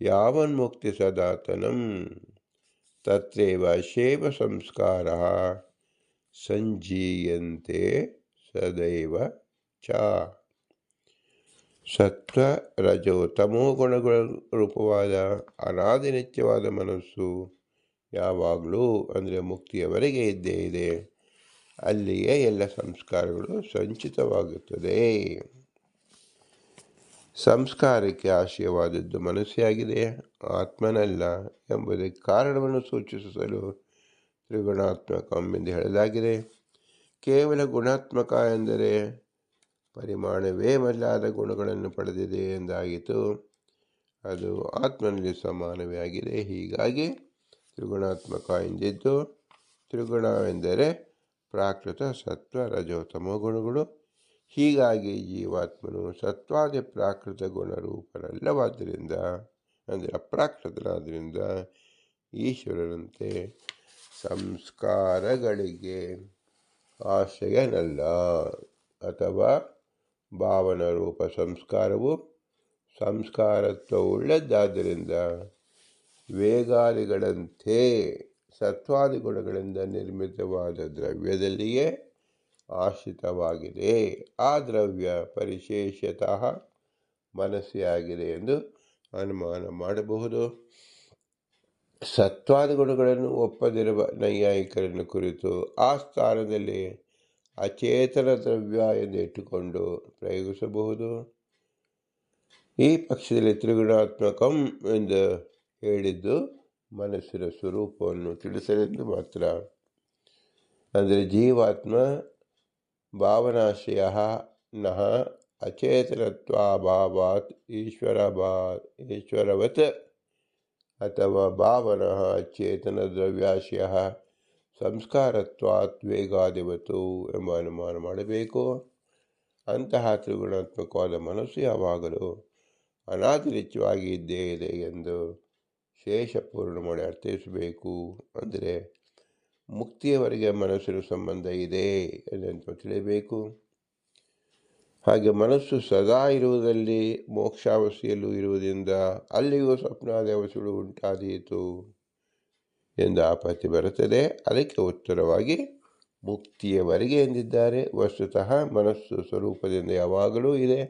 ಯಾವನ್ಮುಕ್ತಿ ಸದಾತನಂ ತತ್ರೈವ ಶೇವ ಸಂಸ್ಕಾರ ಸಂಜೀಯಂತೆ ಸದೈವ ಚ. ಸತ್ವ ರಜೋ ತಮೋ ಗುಣಗಳ ರೂಪವಾದ ಅನಾದಿ ನಿತ್ಯವಾದ ಮನಸ್ಸು ಯಾವಾಗಲೂ ಅಂದರೆ ಮುಕ್ತಿಯವರೆಗೆ ಇದ್ದೇ ಇದೆ. ಅಲ್ಲಿಯೇ ಎಲ್ಲ ಸಂಸ್ಕಾರಗಳು ಸಂಚಿತವಾಗುತ್ತದೆ. ಸಂಸ್ಕಾರಕ್ಕೆ ಆಶಯವಾದದ್ದು ಮನಸ್ಸೇ ಆಗಿದೆ, ಆತ್ಮನಲ್ಲ ಎಂಬುದಕ್ಕೆ ಕಾರಣವನ್ನು ಸೂಚಿಸಲು ತ್ರಿಗುಣಾತ್ಮಕಂ ಎಂದು ಹೇಳಲಾಗಿದೆ. ಕೇವಲ ಗುಣಾತ್ಮಕ ಎಂದರೆ ಪರಿಮಾಣವೇ ಮೊದಲಾದ ಗುಣಗಳನ್ನು ಪಡೆದಿದೆ ಎಂದಾಗಿತು. ಅದು ಆತ್ಮನಲ್ಲಿ ಸಮಾನವೇ ಆಗಿದೆ. ಹೀಗಾಗಿ ತ್ರಿಗುಣಾತ್ಮಕ ಎಂದಿದ್ದು. ತ್ರಿಗುಣ ಎಂದರೆ ಪ್ರಾಕೃತ ಸತ್ವ ರಜೋ ತಮೋ ಗುಣಗಳು. ಹೀಗಾಗಿ ಜೀವಾತ್ಮನು ಸತ್ವಾದಿ ಪ್ರಾಕೃತ ಗುಣರೂಪನಲ್ಲವಾದ್ದರಿಂದ ಅಂದರೆ ಅಪ್ರಾಕೃತನಾದ್ದರಿಂದ ಈಶ್ವರನಂತೆ ಸಂಸ್ಕಾರಗಳಿಗೆ ಆಶ್ರಯನಲ್ಲ. ಅಥವಾ ಭಾವನಾ ರೂಪ ಸಂಸ್ಕಾರವು ಸಂಸ್ಕಾರತ್ವವುಳ್ಳದ್ದಾದ್ದರಿಂದ ವೇಗಾದಿಗಳಂತೆ ಸತ್ವಾದಿ ಗುಣಗಳಿಂದ ನಿರ್ಮಿತವಾದ ದ್ರವ್ಯದಲ್ಲಿಯೇ ಆಶ್ರಿತವಾಗಿದೆ. ಆ ದ್ರವ್ಯ ಪರಿಶೇಷತಃ ಮನಸ್ಸೇ ಆಗಿದೆ ಎಂದು ಅನುಮಾನ ಮಾಡಬಹುದು. ಸತ್ವಾದಿ ಗುಣಗಳನ್ನು ಒಪ್ಪದಿರುವ ನೈಯಾಯಿಕರನ್ನು ಕುರಿತು ಆ ಸ್ಥಾನದಲ್ಲಿ ಅಚೇತನ ದ್ರವ್ಯ ಎಂದು ಇಟ್ಟುಕೊಂಡು ಪ್ರಯೋಗಿಸಬಹುದು. ಈ ಪಕ್ಷದಲ್ಲಿ ತ್ರಿಗುಣಾತ್ಮಕಂ ಎಂದು ಹೇಳಿದ್ದು ಮನಸ್ಸಿನ ಸ್ವರೂಪವನ್ನು ತಿಳಿಸಲೆಂದು ಮಾತ್ರ. ಅಂದರೆ ಜೀವಾತ್ಮ ಭಾವನಾಶ್ರಯ ನಃ ಅಚೇತನತ್ವಾಭಾವಾತ್ ಈಶ್ವರವತ್ ಅಥವಾ ಭಾವನಃ ಚೇತನ ದ್ರವ್ಯಾಶಯ ಸಂಸ್ಕಾರತ್ವಾತ್ ವೇಗಾದಿವತು ಎಂಬ ಅನುಮಾನ ಮಾಡಬೇಕು. ಅಂತಹ ತ್ರಿಗುಣಾತ್ಮಕವಾದ ಮನಸ್ಸು ಯಾವಾಗಲೂ ಅನಾದಿರಿಚ್ಯವಾಗಿ ಇದ್ದೇ ಇದೆ ಎಂದು ಶೇಷಪೂರ್ಣ ಮಾಡಿ ಅರ್ಥೈಸಬೇಕು. ಅಂದರೆ ಮುಕ್ತಿಯವರೆಗೆ ಮನಸ್ಸಿನ ಸಂಬಂಧ ಇದೆ ಎಂದು ತಿಳಿಯಬೇಕು. ಹಾಗೆ ಮನಸ್ಸು ಸದಾ ಇರುವುದಲ್ಲಿ ಮೋಕ್ಷಾವಸ್ಥೆಯಲ್ಲೂ ಇರುವುದರಿಂದ ಅಲ್ಲಿಯೂ ಸ್ವಪ್ನಾದಿ ಅವಸ್ಥೆಗಳು ಉಂಟಾದೀತು ಎಂದು ಆಪತ್ತಿ ಬರುತ್ತದೆ. ಅದಕ್ಕೆ ಉತ್ತರವಾಗಿ ಮುಕ್ತಿಯವರೆಗೆ ಎಂದಿದ್ದಾರೆ. ವಸ್ತುತಃ ಮನಸ್ಸು ಸ್ವರೂಪದಿಂದ ಯಾವಾಗಲೂ ಇದೆ.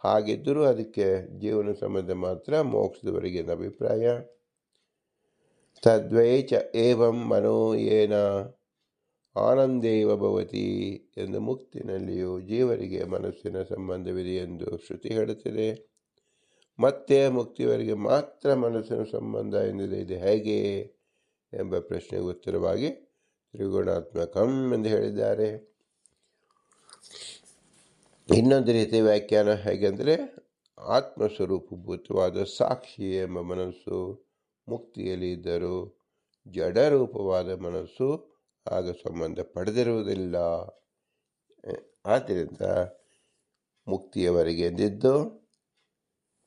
ಹಾಗಿದ್ದರೂ ಅದಕ್ಕೆ ಜೀವನ ಸಂಬಂಧ ಮಾತ್ರ ಮೋಕ್ಷದವರೆಗೆ ಎಂದ ಅಭಿಪ್ರಾಯ. ತದ್ವೈಚ ಏವಂ ಮನೋ ಯೇನ ಆನಂದೇವ ಭವತಿ ಎಂದು ಮುಕ್ತಿನಲ್ಲಿಯೂ ಜೀವರಿಗೆ ಮನಸ್ಸಿನ ಸಂಬಂಧವಿದೆ ಎಂದು ಶ್ರುತಿ ಹೇಳುತ್ತದೆ. ಮತ್ತೆ ಮುಕ್ತಿಯವರೆಗೆ ಮಾತ್ರ ಮನಸ್ಸಿನ ಸಂಬಂಧ ಎಂದಿದೆ, ಇದು ಹೇಗೆ ಎಂಬ ಪ್ರಶ್ನೆಗೆ ಉತ್ತರವಾಗಿ ತ್ರಿಗುಣಾತ್ಮಕಂ ಎಂದು ಹೇಳಿದ್ದಾರೆ. ಇನ್ನೊಂದು ರೀತಿಯ ವ್ಯಾಖ್ಯಾನ ಹೇಗೆಂದರೆ, ಆತ್ಮಸ್ವರೂಪಭೂತವಾದ ಸಾಕ್ಷಿ ಎಂಬ ಮನಸ್ಸು ಮುಕ್ತಿಯಲ್ಲಿ ಇದ್ದರೂ ಜಡರೂಪವಾದ ಮನಸ್ಸು ಆಗ ಸಂಬಂಧ ಪಡೆದಿರುವುದಿಲ್ಲ. ಆದ್ದರಿಂದ ಮುಕ್ತಿಯವರೆಗೆ ಎಂದಿದ್ದು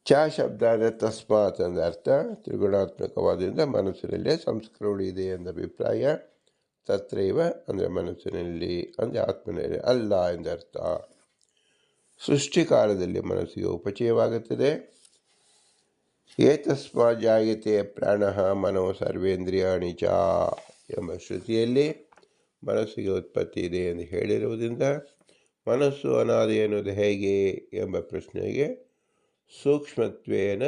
ಚ ಶಬ್ದ ತಸ್ಮಾತ್ ಎಂದ ಅರ್ಥ. ತ್ರಿಗುಣಾತ್ಮಕವಾದ್ದರಿಂದ ಮನಸ್ಸಿನಲ್ಲೇ ಸಂಸ್ಕಾರ ಇದೆ ಎಂದ ಅಭಿಪ್ರಾಯ. ತತ್ರೈವ ಅಂದರೆ ಮನಸ್ಸಿನಲ್ಲಿ, ಅಂದರೆ ಆತ್ಮನಲ್ಲಿ ಅಲ್ಲ ಎಂದರ್ಥ. ಸೃಷ್ಟಿಕಾಲದಲ್ಲಿ ಮನಸ್ಸಿಗೆ ಉಪಚಯವಾಗುತ್ತದೆ. ಏತಸ್ಮಾ ಜಾಯತೆ ಪ್ರಾಣಃ ಮನೋ ಸರ್ವೇಂದ್ರಿಯಾಣಿ ಚ ಎಂಬ ಶ್ರುತಿಯಲ್ಲಿ ಮನಸ್ಸಿಗೆ ಉತ್ಪತ್ತಿ ಇದೆ ಎಂದು ಹೇಳಿರುವುದರಿಂದ ಮನಸ್ಸು ಅನಾದಿ ಎನ್ನುವುದು ಹೇಗೆ ಎಂಬ ಪ್ರಶ್ನೆಗೆ ಸೂಕ್ಷ್ಮತ್ವೇನ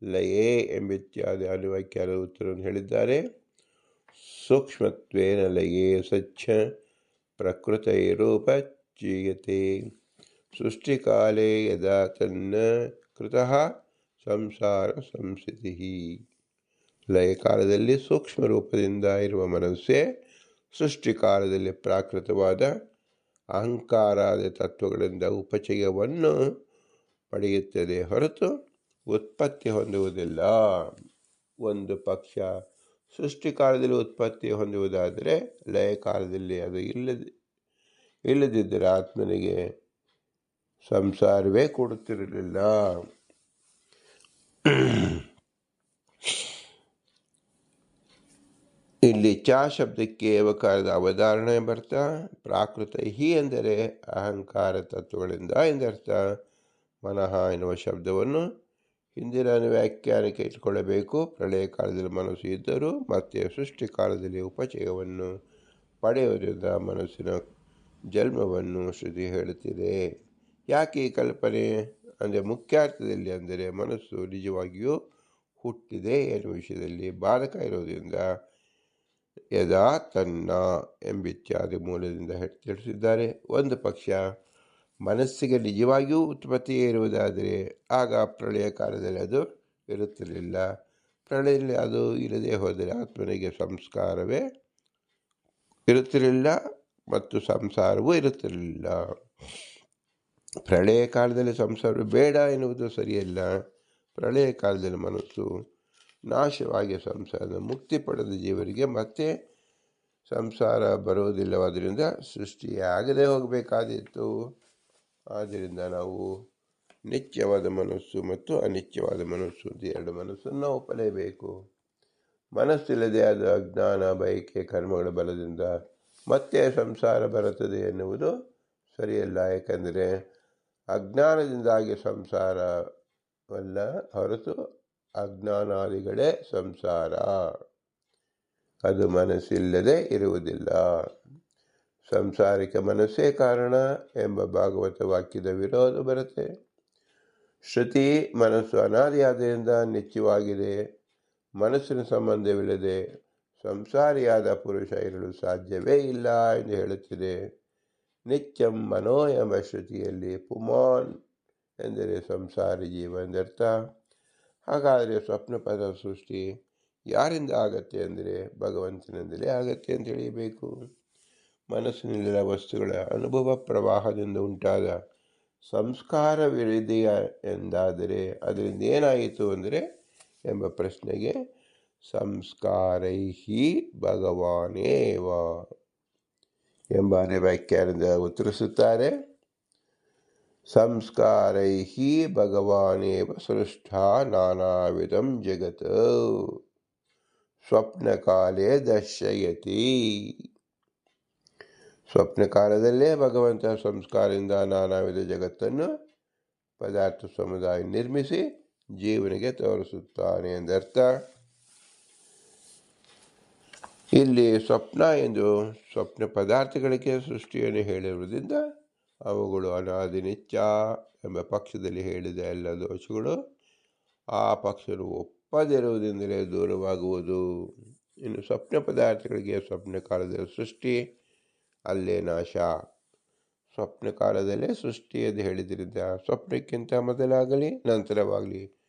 ಲಯೇ ಎಂಬಿತ್ಯಾದಿ ಅನುವಾಕ್ಯದ ಉತ್ತರವನ್ನು ಹೇಳಿದ್ದಾರೆ. ಸೂಕ್ಷ್ಮತ್ವೇನ ಲಯೇ ಸಚ್ಚ ಪ್ರಕೃತೈರೂಪಚೀಯತೆ ಸೃಷ್ಟಿಕಾಲೇ ಯದಾ ತನ್ನ ಕೃತಃ ಸಂಸಾರ ಸಂಸ್ಥಿತಿ. ಲಯಕಾಲದಲ್ಲಿ ಸೂಕ್ಷ್ಮ ರೂಪದಿಂದ ಇರುವ ಮನಸ್ಸೇ ಸೃಷ್ಟಿಕಾಲದಲ್ಲಿ ಪ್ರಾಕೃತವಾದ ಅಹಂಕಾರಾದ ತತ್ವಗಳಿಂದ ಉಪಚಯವನ್ನು ಪಡೆಯುತ್ತದೆ ಹೊರತು ಉತ್ಪತ್ತಿ ಹೊಂದುವುದಿಲ್ಲ. ಒಂದು ಪಕ್ಷ ಸೃಷ್ಟಿಕಾಲದಲ್ಲಿ ಉತ್ಪತ್ತಿ ಹೊಂದುವುದಾದರೆ ಲಯಕಾಲದಲ್ಲಿ ಅದು ಇಲ್ಲದಿದ್ದರೆ ಆತ್ಮನಿಗೆ ಸಂಸಾರವೇ ಕೊಡುತ್ತಿರಲಿಲ್ಲ. ಇಲ್ಲಿ ಚ ಶಬ್ದಕ್ಕೆ ಏವಕಾರದ ಅವಧಾರಣೆ ಬರ್ತಾ ಪ್ರಾಕೃತ ಹಿ ಎಂದರೆ ಅಹಂಕಾರ ತತ್ವಗಳಿಂದ ಎಂದರ್ಥ. ಮನಃ ಎನ್ನುವ ಶಬ್ದವನ್ನು ಹಿಂದಿನ ವ್ಯಾಖ್ಯಾನಕ್ಕೆ ಇಟ್ಟುಕೊಳ್ಳಬೇಕು. ಪ್ರಳಯ ಕಾಲದಲ್ಲಿ ಮನಸ್ಸು ಇದ್ದರೂ ಮತ್ತೆ ಸೃಷ್ಟಿ ಕಾಲದಲ್ಲಿ ಉಪಚಯವನ್ನು ಪಡೆಯುವುದರಿಂದ ಮನಸ್ಸಿನ ಜನ್ಮವನ್ನು ಶ್ರುತಿ ಹೇಳುತ್ತಿದೆ. ಯಾಕೆ ಈ ಕಲ್ಪನೆ ಅಂದರೆ ಮುಖ್ಯಾರ್ಥದಲ್ಲಿ, ಅಂದರೆ ಮನಸ್ಸು ನಿಜವಾಗಿಯೂ ಹುಟ್ಟಿದೆ ಎನ್ನುವ ವಿಷಯದಲ್ಲಿ ಬಾಧಕ ಇರುವುದರಿಂದ ಯದಾ ತನ್ನ ಎಂಬಿತ್ಯಾದಿ ಮೂಲದಿಂದ ತಿಳಿಸಿದ್ದಾರೆ. ಒಂದು ಪಕ್ಷ ಮನಸ್ಸಿಗೆ ನಿಜವಾಗಿಯೂ ಉತ್ಪತ್ತಿಯೇ ಇರುವುದಾದರೆ ಆಗ ಪ್ರಳಯ ಕಾಲದಲ್ಲಿ ಅದು ಇರುತ್ತಿರಲಿಲ್ಲ. ಪ್ರಳಯದಲ್ಲಿ ಅದು ಇಲ್ಲದೆ ಹೋದರೆ ಆತ್ಮನಿಗೆ ಸಂಸ್ಕಾರವೇ ಇರುತ್ತಿರಲಿಲ್ಲ ಮತ್ತು ಸಂಸಾರವೂ ಇರುತ್ತಿರಲಿಲ್ಲ. ಪ್ರಳಯ ಕಾಲದಲ್ಲಿ ಸಂಸಾರ ಬೇಡ ಎನ್ನುವುದು ಸರಿಯಲ್ಲ. ಪ್ರಳಯ ಕಾಲದಲ್ಲಿ ಮನಸ್ಸು ನಾಶವಾಗಿ ಸಂಸಾರದ ಮುಕ್ತಿ ಪಡೆದ ಜೀವರಿಗೆ ಮತ್ತೆ ಸಂಸಾರ ಬರುವುದಿಲ್ಲವಾದ್ದರಿಂದ ಸೃಷ್ಟಿಯಾಗದೆ ಹೋಗಬೇಕಾದಿತ್ತು. ಆದ್ದರಿಂದ ನಾವು ನಿತ್ಯವಾದ ಮನಸ್ಸು ಮತ್ತು ಅನಿತ್ಯವಾದ ಮನಸ್ಸು ಅಂತ ಎರಡು ಮನಸ್ಸನ್ನು ಒಪ್ಪಲೇಬೇಕು. ಮನಸ್ಸಿಲ್ಲದೆ ಅದು ಅಜ್ಞಾನ, ಬಯಕೆ, ಕರ್ಮಗಳ ಬಲದಿಂದ ಮತ್ತೆ ಸಂಸಾರ ಬರುತ್ತದೆ ಎನ್ನುವುದು ಸರಿಯಲ್ಲ. ಯಾಕೆಂದರೆ ಅಜ್ಞಾನದಿಂದಾಗಿ ಸಂಸಾರವಲ್ಲ ಹೊರತು ಅಜ್ಞಾನಾದಿಗಳೇ ಸಂಸಾರ. ಅದು ಮನಸ್ಸಿಲ್ಲದೆ ಇರುವುದಿಲ್ಲ. ಸಂಸಾರಕ್ಕೆ ಮನಸ್ಸೇ ಕಾರಣ ಎಂಬ ಭಾಗವತ ವಾಕ್ಯದ ವಿರೋಧ ಬರುತ್ತೆ. ಶ್ರುತಿ ಮನಸ್ಸು ಅನಾದಿಯಾದ್ದರಿಂದ ನಿತ್ಯವಾಗಿದೆ, ಮನಸ್ಸಿನ ಸಂಬಂಧವಿಲ್ಲದೆ ಸಂಸಾರಿಯಾದ ಪುರುಷ ಇರಲು ಸಾಧ್ಯವೇ ಇಲ್ಲ ಎಂದು ಹೇಳುತ್ತಿದೆ. ನಿತ್ಯಂ ಮನೋ ಎಂಬ ಶ್ರುತಿಯಲ್ಲಿ ಪುಮಾನ್ ಎಂದರೆ ಸಂಸಾರಿ ಜೀವ ಎಂದರ್ಥ. ಹಾಗಾದರೆ ಸ್ವಪ್ನ ಪದ ಸೃಷ್ಟಿ ಯಾರಿಂದ ಆಗತ್ತೆ ಅಂದರೆ ಭಗವಂತನಿಂದಲೇ ಆಗತ್ತೆ ಅಂತ ತಿಳಿಯಬೇಕು. ಮನಸ್ಸಿನಲ್ಲಿರುವ ವಸ್ತುಗಳ ಅನುಭವ ಪ್ರವಾಹದಿಂದ ಉಂಟಾದ ಸಂಸ್ಕಾರವಿದೆಯ ಎಂದಾದರೆ ಅದರಿಂದ ಏನಾಯಿತು ಅಂದರೆ ಎಂಬ ಪ್ರಶ್ನೆಗೆ ಸಂಸ್ಕಾರೈಹಿ ಭಗವಾನೇವ ಎಂಬ ವ್ಯಾಖ್ಯಾನದಿಂದ ಉತ್ತರಿಸುತ್ತಾರೆ. ಸಂಸ್ಕಾರೈಹಿ ಭಗವಾನೇವ ಸೃಷ್ಟಾ ನಾನಾವಿಧಂ ಜಗತ್ ಸ್ವಪ್ನಕಾಲೇ ದರ್ಶಯತಿ. ಸ್ವಪ್ನ ಕಾಲದಲ್ಲೇ ಭಗವಂತ ಸಂಸ್ಕಾರದಿಂದ ನಾನಾ ವಿಧ ಜಗತ್ತನ್ನು ಪದಾರ್ಥ ಸಮುದಾಯ ನಿರ್ಮಿಸಿ ಜೀವನಿಗೆ ತೋರಿಸುತ್ತಾನೆ ಎಂದರ್ಥ. ಇಲ್ಲಿ ಸ್ವಪ್ನ ಎಂದು ಸ್ವಪ್ನ ಪದಾರ್ಥಗಳಿಗೆ ಸೃಷ್ಟಿಯನ್ನು ಹೇಳಿರುವುದರಿಂದ ಅವುಗಳು ಅನಾದಿ ನಿತ್ಯ ಎಂಬ ಪಕ್ಷದಲ್ಲಿ ಹೇಳಿದ ಎಲ್ಲ ದೋಷಗಳು ಆ ಪಕ್ಷವು ಒಪ್ಪದಿರುವುದರಿಂದಲೇ ದೂರವಾಗುವುದು. ಇನ್ನು ಸ್ವಪ್ನ ಪದಾರ್ಥಗಳಿಗೆ ಸ್ವಪ್ನ ಕಾಲದ ಸೃಷ್ಟಿ ಅಲ್ಲೇ ನಾಶ. ಸ್ವಪ್ನ ಕಾಲದಲ್ಲೇ ಸೃಷ್ಟಿ ಎಂದು ಹೇಳಿದ್ರಿಂದ ಸ್ವಪ್ನಕ್ಕಿಂತ ಮೊದಲಾಗಲಿ ನಂತರವಾಗಲಿ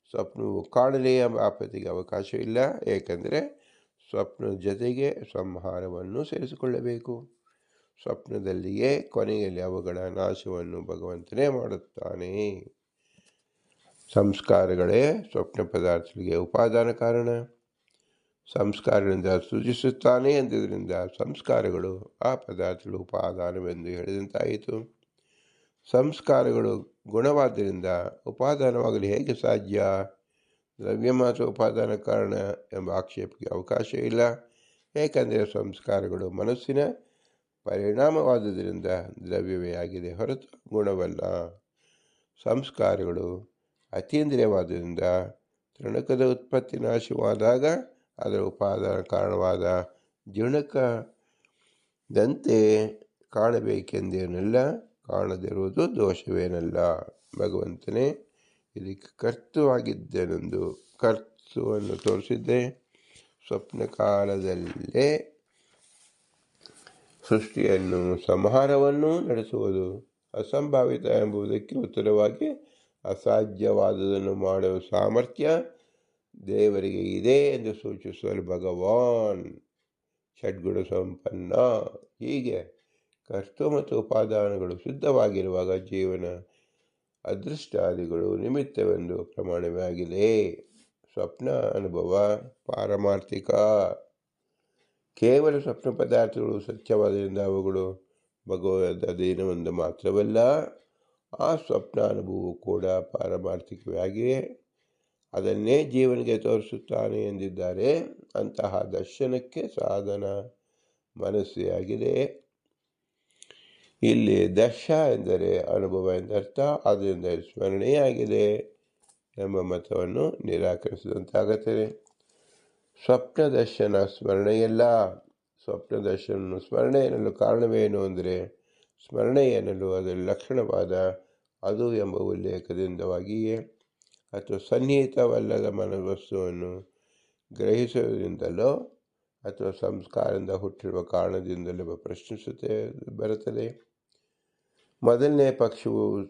ಸ್ವಪ್ನವು ಕಾಣಲಿ ಎಂಬ ಆಪತ್ತಿಗೆ ಅವಕಾಶವಿಲ್ಲ. ಏಕೆಂದರೆ ಸ್ವಪ್ನದ ಜೊತೆಗೆ ಸಂಹಾರವನ್ನು ಸೇರಿಸಿಕೊಳ್ಳಬೇಕು. ಸ್ವಪ್ನದಲ್ಲಿಯೇ ಕೊನೆಯಲ್ಲಿ ಅವುಗಳ ನಾಶವನ್ನು ಭಗವಂತನೇ ಮಾಡುತ್ತಾನೆ. ಸಂಸ್ಕಾರಗಳೇ ಸ್ವಪ್ನ ಪದಾರ್ಥಗಳಿಗೆ ಉಪಾದಾನ ಕಾರಣ. ಸಂಸ್ಕಾರದಿಂದ ಸೃಜಿಸುತ್ತಾನೆ ಎಂದುದರಿಂದ ಸಂಸ್ಕಾರಗಳು ಆ ಪದಾರ್ಥಗಳು ಉಪಾದಾನವೆಂದು ಹೇಳಿದಂತಾಯಿತು. ಸಂಸ್ಕಾರಗಳು ಗುಣವಾದ್ದರಿಂದ ಉಪಾದಾನವಾಗಲು ಹೇಗೆ ಸಾಧ್ಯ? ದ್ರವ್ಯ ಮಾತ್ರ ಉಪಾದಾನ ಕಾರಣ ಎಂಬ ಆಕ್ಷೇಪಕ್ಕೆ ಅವಕಾಶ ಇಲ್ಲ. ಏಕೆಂದರೆ ಸಂಸ್ಕಾರಗಳು ಮನಸ್ಸಿನ ಪರಿಣಾಮವಾದುದರಿಂದ ದ್ರವ್ಯವೇ ಆಗಿದೆ ಹೊರತು ಗುಣವಲ್ಲ. ಸಂಸ್ಕಾರಗಳು ಅತೀಂದ್ರಿಯವಾದುದರಿಂದ ತೃಣಕದ ಉತ್ಪತ್ತಿ ನಾಶವಾದಾಗ ಅದರ ಉಪಾದಾನ ಕಾರಣವಾದ ಜಿಣಕದಂತೆ ಕಾಣಬೇಕೆಂದೇನಲ್ಲ, ಕಾಣದಿರುವುದು ದೋಷವೇನಲ್ಲ. ಭಗವಂತನೇ ಇದಕ್ಕೆ ಕರ್ತೃವಾಗಿದ್ದನೆಂದು ಕರ್ತೃವನ್ನು ತೋರಿಸಿದ್ದೆ. ಸ್ವಪ್ನ ಕಾಲದಲ್ಲೇ ಸೃಷ್ಟಿಯನ್ನು ಸಂಹಾರವನ್ನು ನಡೆಸುವುದು ಅಸಂಭಾವಿತ ಎಂಬುದಕ್ಕೆ ಉತ್ತರವಾಗಿ ಅಸಾಧ್ಯವಾದುದನ್ನು ಮಾಡುವ ಸಾಮರ್ಥ್ಯ ದೇವರಿಗೆ ಇದೆ ಎಂದು ಸೂಚಿಸಲು ಭಗವಾನ್ ಷಡ್ಗುಣ ಸಂಪನ್ನ. ಹೀಗೆ ಕರ್ತು ಮತ್ತು ಉಪಾದಾನಗಳು ಶುದ್ಧವಾಗಿರುವಾಗ ಜೀವನ ಅದೃಷ್ಟಾದಿಗಳು ನಿಮಿತ್ತವೆಂದು ಪ್ರಮಾಣವೇ ಆಗಿದೆ. ಸ್ವಪ್ನ ಅನುಭವ ಪಾರಮಾರ್ಥಿಕ. ಕೇವಲ ಸ್ವಪ್ನ ಪದಾರ್ಥಗಳು ಸತ್ಯವಾದ್ದರಿಂದ ಅವುಗಳು ಭಗವದ್ ಅಧೀನವೆಂದು ಮಾತ್ರವಲ್ಲ, ಆ ಸ್ವಪ್ನ ಅನುಭವವು ಕೂಡ ಪಾರಮಾರ್ಥಿಕವೇ ಆಗಿವೆ. ಅದನ್ನೇ ಜೀವನಿಗೆ ತೋರಿಸುತ್ತಾನೆ ಎಂದಿದ್ದಾರೆ. ಅಂತಹ ದರ್ಶನಕ್ಕೆ ಸಾಧನ ಮನಸ್ಸೇ ಆಗಿದೆ. ಇಲ್ಲಿ ದರ್ಶ ಎಂದರೆ ಅನುಭವ ಎಂದರ್ಥ. ಆದ್ದರಿಂದ ಸ್ಮರಣೆಯಾಗಿದೆ ಎಂಬ ಮತವನ್ನು ನಿರಾಕರಿಸಿದಂತಾಗುತ್ತದೆ. ಸ್ವಪ್ನ ದರ್ಶನ ಸ್ಮರಣೆಯಲ್ಲ. ಸ್ವಪ್ನ ದರ್ಶನ ಸ್ಮರಣೆ ಎನ್ನಲು ಕಾರಣವೇನು ಅಂದರೆ ಸ್ಮರಣೆ ಎನ್ನಲು ಅದರ ಲಕ್ಷಣವಾದ ಅದು ಎಂಬ ಉಲ್ಲೇಖದಿಂದವಾಗಿಯೇ ಅಥವಾ ಸನ್ನಿಹಿತವಲ್ಲದ ಮನವಸ್ತುವನ್ನು ಗ್ರಹಿಸುವುದರಿಂದಲೋ ಅಥವಾ ಸಂಸ್ಕಾರದಿಂದ ಹುಟ್ಟಿರುವ ಕಾರಣದಿಂದಲೋ ಪ್ರಶ್ನಿಸುತ್ತೆ ಬರುತ್ತದೆ. ಮೊದಲನೇ ಪಕ್ಷವು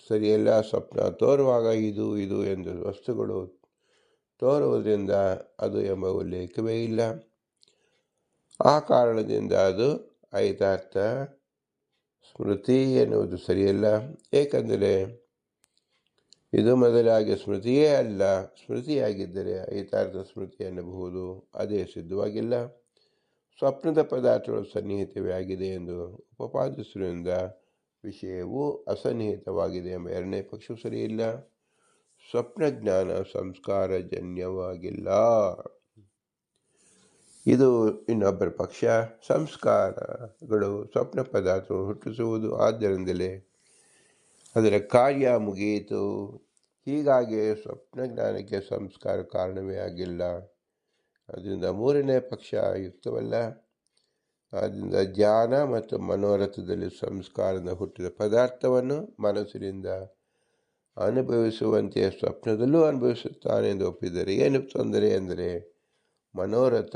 ಸರಿಯಲ್ಲ. ಸ್ವಪ್ನ ತೋರುವಾಗ ಇದು ಇದು ಎಂದು ವಸ್ತುಗಳು ತೋರುವುದರಿಂದ ಅದು ಎಂಬ ಉಲ್ಲೇಖವೇ ಇಲ್ಲ. ಆ ಕಾರಣದಿಂದ ಅದು ಐತಾರ್ಥ ಸ್ಮೃತಿ ಎನ್ನುವುದು ಸರಿಯಲ್ಲ. ಏಕೆಂದರೆ ಇದು ಮೊದಲಾಗಿ ಸ್ಮೃತಿಯೇ ಅಲ್ಲ. ಸ್ಮೃತಿಯಾಗಿದ್ದರೆ ಐತಾರ್ಥ ಸ್ಮೃತಿ ಎನ್ನಬಹುದು. ಅದೇ ಸಿದ್ಧವಾಗಿಲ್ಲ. ಸ್ವಪ್ನದ ಪದಾರ್ಥಗಳು ಸನ್ನಿಹಿತವೇ ಆಗಿದೆ ಎಂದು ಉಪಪಾದಿಸುವುದರಿಂದ ವಿಷಯವು ಅಸನ್ನಿಹಿತವಾಗಿದೆ ಎಂಬ ಎರಡನೇ ಪಕ್ಷವು ಸರಿಯಿಲ್ಲ. ಸ್ವಪ್ನ ಜ್ಞಾನ ಸಂಸ್ಕಾರಜನ್ಯವಾಗಿಲ್ಲ. ಇದು ಇನ್ನೊಬ್ಬರ ಪಕ್ಷ. ಸಂಸ್ಕಾರಗಳು ಸ್ವಪ್ನ ಪದಾರ್ಥಗಳು ಹುಟ್ಟಿಸುವುದು. ಆದ್ದರಿಂದಲೇ ಅದರ ಕಾರ್ಯ ಮುಗಿಯಿತು. ಹೀಗಾಗಿ ಸ್ವಪ್ನ ಜ್ಞಾನಕ್ಕೆ ಸಂಸ್ಕಾರ ಕಾರಣವೇ ಆಗಿಲ್ಲ. ಅದರಿಂದ ಮೂರನೇ ಪಕ್ಷ ಯುಕ್ತವಲ್ಲ. ಆದ್ದರಿಂದ ಧ್ಯಾನ ಮತ್ತು ಮನೋರಥದಲ್ಲಿ ಸಂಸ್ಕಾರದಿಂದ ಹುಟ್ಟಿದ ಪದಾರ್ಥವನ್ನು ಮನಸ್ಸಿನಿಂದ ಅನುಭವಿಸುವಂತೆ ಸ್ವಪ್ನದಲ್ಲೂ ಅನುಭವಿಸುತ್ತಾನೆ ಎಂದು ಒಪ್ಪಿದರೆ ಏನು ತೊಂದರೆ ಎಂದರೆ ಮನೋರಥ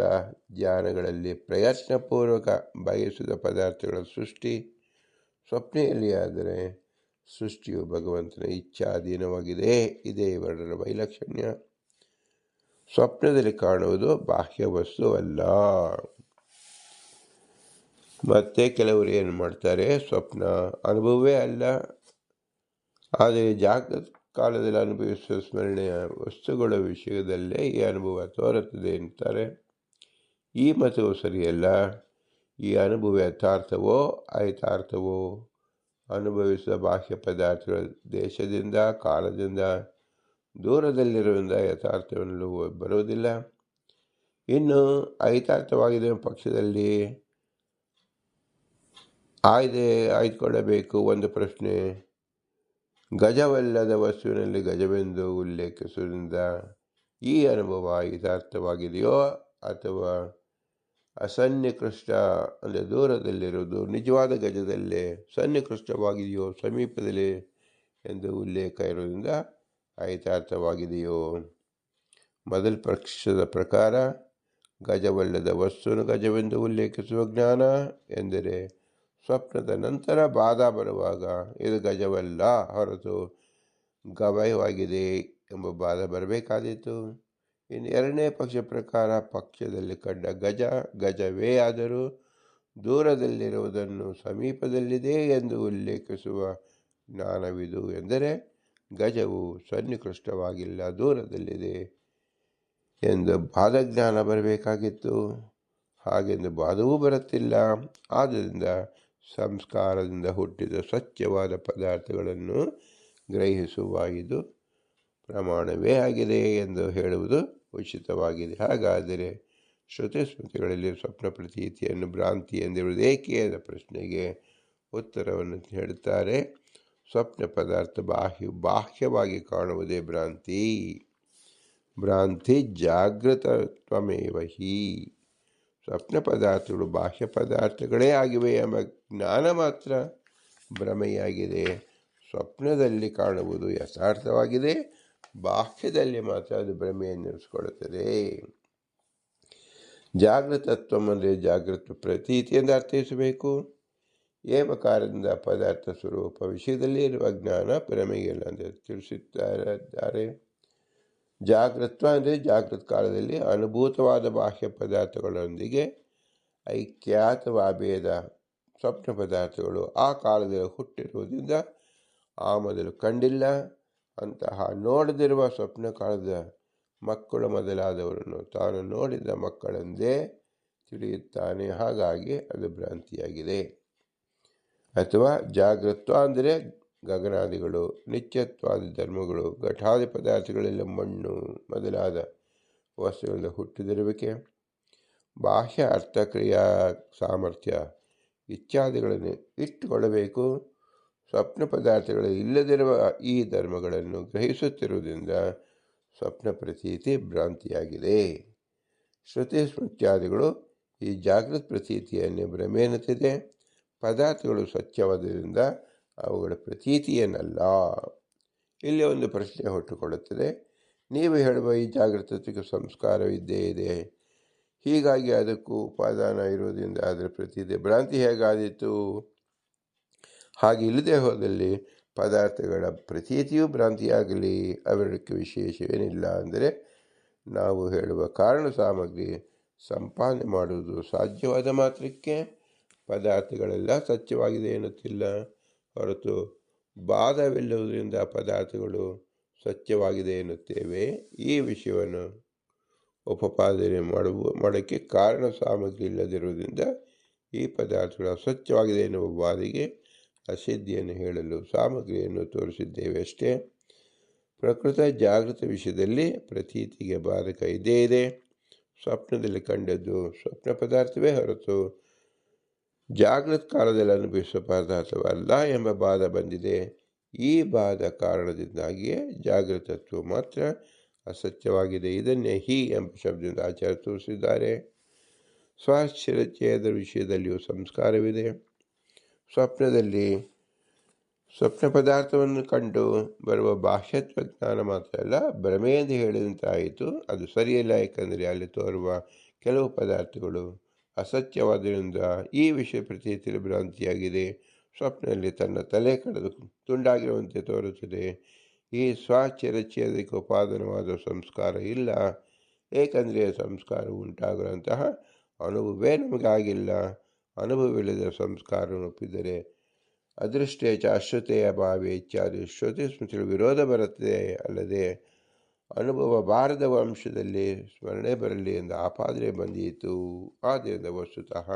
ಧ್ಯಾನಗಳಲ್ಲಿ ಪ್ರಯತ್ನಪೂರ್ವಕ ಬಯಸಿದ ಪದಾರ್ಥಗಳ ಸೃಷ್ಟಿ ಸ್ವಪ್ನೆಯಲ್ಲಿ ಆದರೆ ಸೃಷ್ಟಿಯು ಭಗವಂತನ ಇಚ್ಛಾಧೀನವಾಗಿದೆ. ಇದೇ ಇವೆರಡರ ವೈಲಕ್ಷಣ್ಯ. ಸ್ವಪ್ನದಲ್ಲಿ ಕಾಣುವುದು ಬಾಹ್ಯ ವಸ್ತುವಲ್ಲ. ಮತ್ತೆ ಕೆಲವರು ಏನು ಮಾಡ್ತಾರೆ, ಸ್ವಪ್ನ ಅನುಭವವೇ ಅಲ್ಲ, ಆದರೆ ಜಾಗೃತ ಕಾಲದಲ್ಲಿ ಅನುಭವಿಸುವ ಸ್ಮರಣೆಯ ವಸ್ತುಗಳ ವಿಷಯದಲ್ಲೇ ಈ ಅನುಭವ ತೋರುತ್ತದೆ ಎನ್ನುತ್ತಾರೆ. ಈ ಮತವು ಸರಿಯಲ್ಲ. ಈ ಅನುಭವ ಯಥಾರ್ಥವೋ ಅಯಥಾರ್ಥವೋ ಅನುಭವಿಸುವ ಬಾಹ್ಯ ಪದಾರ್ಥಗಳ ದೇಶದಿಂದ ಕಾಲದಿಂದ ದೂರದಲ್ಲಿರುವುದರಿಂದ ಯಥಾರ್ಥವನ್ನು ಬರುವುದಿಲ್ಲ. ಇನ್ನು ಅಯಥಾರ್ಥವಾಗಿದೆ ಪಕ್ಷದಲ್ಲಿ ಆಯ್ದುಕೊಳ್ಳಬೇಕು. ಒಂದು ಪ್ರಶ್ನೆ, ಗಜವಲ್ಲದ ವಸ್ತುವಿನಲ್ಲಿ ಗಜವೆಂದು ಉಲ್ಲೇಖಿಸುವುದರಿಂದ ಈ ಅನುಭವ ಯಥಾರ್ಥವಾಗಿದೆಯೋ ಅಥವಾ ಅಸನ್ನಿಕೃಷ್ಟ ಅಂದರೆ ದೂರದಲ್ಲಿರುವುದು ನಿಜವಾದ ಗಜದಲ್ಲೇ ಸನ್ನಿಕೃಷ್ಟವಾಗಿದೆಯೋ ಸಮೀಪದಲ್ಲಿ ಎಂದು ಉಲ್ಲೇಖ ಇರುವುದರಿಂದ ಅಯಥಾರ್ಥವಾಗಿದೆಯೋ? ಮೊದಲ ಪಕ್ಷದ ಪ್ರಕಾರ ಗಜವಲ್ಲದ ವಸ್ತುವನ್ನು ಗಜವೆಂದು ಉಲ್ಲೇಖಿಸುವ ಜ್ಞಾನ ಎಂದರೆ ಸ್ವಪ್ನದ ನಂತರ ಬಾಧ ಬರುವಾಗ ಇದು ಗಜವಲ್ಲ ಹೊರತು ಗವಯವಾಗಿದೆ ಎಂಬ ಬಾಧ ಬರಬೇಕಾದೀತು. ಇನ್ನು ಎರಡನೇ ಪಕ್ಷ ಪ್ರಕಾರ ಪಕ್ಷದಲ್ಲಿ ಕಂಡ ಗಜವೇ ಆದರೂ ದೂರದಲ್ಲಿರುವುದನ್ನು ಸಮೀಪದಲ್ಲಿದೆ ಎಂದು ಉಲ್ಲೇಖಿಸುವ ಜ್ಞಾನವಿದು ಎಂದರೆ ಗಜವು ಸನ್ನಿಕೃಷ್ಟವಾಗಿಲ್ಲ, ದೂರದಲ್ಲಿದೆ ಎಂದು ಬಾಧಜ್ಞಾನ ಬರಬೇಕಾಗಿತ್ತು. ಹಾಗೆಂದು ಬಾಧವೂ ಬರುತ್ತಿಲ್ಲ. ಆದ್ದರಿಂದ ಸಂಸ್ಕಾರದಿಂದ ಹುಟ್ಟಿದ ಸ್ವಚ್ಛವಾದ ಪದಾರ್ಥಗಳನ್ನು ಗ್ರಹಿಸುವ ಇದು ಪ್ರಮಾಣವೇ ಆಗಿದೆ ಎಂದು ಹೇಳುವುದು ಉಚಿತವಾಗಿದೆ. ಹಾಗಾದರೆ ಶ್ರುತಿ ಸ್ಮೃತಿಗಳಲ್ಲಿ ಸ್ವಪ್ನ ಪ್ರತೀತಿಯನ್ನು ಭ್ರಾಂತಿ ಎಂದಿರುವುದೇಕೆ ಎಂದ ಪ್ರಶ್ನೆಗೆ ಉತ್ತರವನ್ನು ಹೇಳುತ್ತಾರೆ. ಸ್ವಪ್ನ ಪದಾರ್ಥ ಬಾಹ್ಯವಾಗಿ ಕಾಣುವುದೇ ಭ್ರಾಂತಿ. ಭ್ರಾಂತಿ ಜಾಗೃತತ್ವಮೇವ ಹಿ. ಸ್ವಪ್ನ ಪದಾರ್ಥಗಳು ಬಾಹ್ಯ ಪದಾರ್ಥಗಳೇ ಆಗಿವೆ ಎಂಬ ಜ್ಞಾನ ಮಾತ್ರ ಭ್ರಮೆಯಾಗಿದೆ. ಸ್ವಪ್ನದಲ್ಲಿ ಕಾಣುವುದು ಯಥಾರ್ಥವಾಗಿದೆ, ಬಾಹ್ಯದಲ್ಲಿ ಮಾತ್ರ ಅದು ಭ್ರಮೆಯನ್ನಿರಿಸಿಕೊಳ್ಳುತ್ತದೆ. ಜಾಗೃತತ್ವ ಅಂದರೆ ಜಾಗೃತ ಪ್ರತೀತಿ ಎಂದು ಅರ್ಥೈಸಬೇಕು. ಏಮಕಾರದಿಂದ ಪದಾರ್ಥ ಸ್ವರೂಪ ವಿಷಯದಲ್ಲಿ ಇರುವ ಜ್ಞಾನ ಭ್ರಮೆಯಿಲ್ಲ ಎಂದು ತಿಳಿಸುತ್ತಾರೆ. ಜಾಗೃತ್ವ ಅಂದರೆ ಜಾಗೃತ ಕಾಲದಲ್ಲಿ ಅನುಭೂತವಾದ ಬಾಹ್ಯ ಪದಾರ್ಥಗಳೊಂದಿಗೆ ಐಕ್ಯಾತವಾ ಭೇದ. ಸ್ವಪ್ನ ಪದಾರ್ಥಗಳು ಆ ಕಾಲದಲ್ಲಿ ಹುಟ್ಟಿರುವುದರಿಂದ ಆ ಮೊದಲು ಕಂಡಿಲ್ಲ. ಅಂತಹ ನೋಡದಿರುವ ಸ್ವಪ್ನ ಕಾಲದ ಮಕ್ಕಳು ಮೊದಲಾದವರನ್ನು ತಾನು ನೋಡಿದ ಮಕ್ಕಳೆಂದೇ ತಿಳಿಯುತ್ತಾನೆ. ಹಾಗಾಗಿ ಅದು ಭ್ರಾಂತಿಯಾಗಿದೆ. ಅಥವಾ ಜಾಗೃತ್ವ ಅಂದರೆ ಗಗನಾದಿಗಳು, ನಿತ್ಯತ್ವಾದಿ ಧರ್ಮಗಳು, ಘಟಾದಿ ಪದಾರ್ಥಗಳೆಲ್ಲ ಮಣ್ಣು ಮೊದಲಾದ ವಸ್ತುಗಳಿಂದ ಹುಟ್ಟಿದಿರುವಿಕೆ, ಬಾಹ್ಯ ಅರ್ಥಕ್ರಿಯಾ ಸಾಮರ್ಥ್ಯ ಇತ್ಯಾದಿಗಳನ್ನು ಇಟ್ಟುಕೊಳ್ಳಬೇಕು. ಸ್ವಪ್ನ ಪದಾರ್ಥಗಳು ಇಲ್ಲದಿರುವ ಈ ಧರ್ಮಗಳನ್ನು ಗ್ರಹಿಸುತ್ತಿರುವುದರಿಂದ ಸ್ವಪ್ನ ಪ್ರತೀತಿ ಭ್ರಾಂತಿಯಾಗಿದೆ. ಶ್ರುತಿ ಸ್ಮೃತ್ಯಾದಿಗಳು ಈ ಜಾಗೃತ ಪ್ರತೀತಿಯನ್ನೇ ಭ್ರಮೆ ಎನ್ನುತ್ತಿದೆ. ಪದಾರ್ಥಗಳು ಸ್ವಚ್ಛವಾದ್ದರಿಂದ ಅವುಗಳ ಪ್ರತೀತಿಯೇನಲ್ಲ. ಇಲ್ಲಿ ಒಂದು ಪ್ರಶ್ನೆ ಹುಟ್ಟುಕೊಳ್ಳುತ್ತದೆ. ನೀವು ಹೇಳುವ ಈ ಜಾಗೃತತೆಗೆ ಸಂಸ್ಕಾರವಿದ್ದೇ ಇದೆ, ಹೀಗಾಗಿ ಅದಕ್ಕೂ ಉಪಾದಾನ ಇರುವುದರಿಂದ ಅದರ ಪ್ರತೀತಿ ಭ್ರಾಂತಿ ಹೇಗಾದೀತು? ಹಾಗೆ ಇಲ್ಲದೆ ಹೋದಲ್ಲಿ ಪದಾರ್ಥಗಳ ಪ್ರತೀತಿಯೂ ಭ್ರಾಂತಿಯಾಗಲಿ ಅವೆರಡಕ್ಕೆ ವಿಶೇಷವೇನಿಲ್ಲ. ಅಂದರೆ ನಾವು ಹೇಳುವ ಕಾರಣ ಸಾಮಗ್ರಿ ಸಂಪಾದನೆ ಮಾಡುವುದು ಸಾಧ್ಯವಾದ ಮಾತ್ರಕ್ಕೆ ಪದಾರ್ಥಗಳೆಲ್ಲ ಸ್ವಚ್ಛವಾಗಿದೆ ಎನ್ನುತ್ತಿಲ್ಲ ಹೊರತು ಬಾಧವಿಲ್ಲುವುದರಿಂದ ಪದಾರ್ಥಗಳು ಸ್ವಚ್ಛವಾಗಿದೆ ಎನ್ನುತ್ತೇವೆ. ಈ ವಿಷಯವನ್ನು ಉಪಪಾದನೆ ಮಾಡೋಕ್ಕೆ ಕಾರಣ ಸಾಮಗ್ರಿ ಇಲ್ಲದಿರುವುದರಿಂದ ಈ ಪದಾರ್ಥಗಳು ಅಸ್ವಚ್ಛವಾಗಿದೆ ಎನ್ನುವ ವಾದಿಗೆ ಅಸಿದ್ಧಿಯನ್ನು ಹೇಳಲು ಸಾಮಗ್ರಿಯನ್ನು ತೋರಿಸಿದ್ದೇವೆ ಅಷ್ಟೇ. ಪ್ರಕೃತ ಜಾಗೃತ ವಿಷಯದಲ್ಲಿ ಪ್ರತೀತಿಗೆ ಬಾಧಕ ಇದ್ದೇ ಇದೆ. ಸ್ವಪ್ನದಲ್ಲಿ ಕಂಡದ್ದು ಸ್ವಪ್ನ ಪದಾರ್ಥವೇ ಹೊರತು ಜಾಗೃತ ಕಾಲದಲ್ಲಿ ಅನುಭವಿಸುವ ಪದಾರ್ಥವಲ್ಲ ಎಂಬ ಬಾಧ ಬಂದಿದೆ. ಈ ಬಾಧ ಕಾರಣದಿಂದಾಗಿಯೇ ಜಾಗೃತತ್ವ ಮಾತ್ರ ಅಸತ್ಯವಾಗಿದೆ. ಇದನ್ನೇ ಹಿ ಎಂಬ ಶಬ್ದದಿಂದ ಆಚಾರ್ಯ ತೋರಿಸಿದ್ದಾರೆ. ಸ್ವಾಶ್ಚರ್ಯದ ವಿಷಯದಲ್ಲಿಯೂ ಸಂಸ್ಕಾರವಿದೆ. ಸ್ವಪ್ನ ಪದಾರ್ಥವನ್ನು ಕಂಡು ಬರುವ ಬಾಹ್ಯತ್ವ ಜ್ಞಾನ ಮಾತ್ರ ಅಲ್ಲ, ಭ್ರಮೆ ಎಂದು ಹೇಳಿದಂತಾಯಿತು. ಅದು ಸರಿಯಲ್ಲ. ಏಕೆಂದರೆ ಅಲ್ಲಿ ತೋರುವ ಕೆಲವು ಪದಾರ್ಥಗಳು ಅಸತ್ಯವಾದ್ದರಿಂದ ಈ ವಿಷಯ ಪ್ರತೀತಿಯಲ್ಲಿ ಭ್ರಾಂತಿಯಾಗಿದೆ. ಸ್ವಪ್ನದಲ್ಲಿ ತನ್ನ ತಲೆ ಕಳೆದು ತುಂಡಾಗಿರುವಂತೆ ತೋರುತ್ತದೆ. ಈ ಸ್ವಚರಚೇತಕ್ಕೆ ಉಪಾದಾನವಾದ ಸಂಸ್ಕಾರ ಇಲ್ಲ, ಏಕೆಂದರೆ ಸಂಸ್ಕಾರ ಉಂಟಾಗುವಂತಹ ಅನುಭವವೇ ನಮಗಾಗಿಲ್ಲ. ಅನುಭವವಿಲ್ಲದ ಸಂಸ್ಕಾರವನ್ನು ಒಪ್ಪಿದರೆ ಅದೃಷ್ಟೇಚ ಅಶ್ರುತೆಯ ಭಾವೇ ಇತ್ಯಾದಿ ಶ್ರುತಿ ಸ್ಮೃತಿಗಳು ವಿರೋಧ ಬರುತ್ತದೆ. ಅಲ್ಲದೆ ಅನುಭವ ಬಾರದ ಅಂಶದಲ್ಲಿ ಸ್ಮರಣೆ ಬರಲಿ ಎಂದು ಆಪಾದನೆ ಬಂದೀತು. ಆದ್ದರಿಂದ ವಸ್ತುತಃ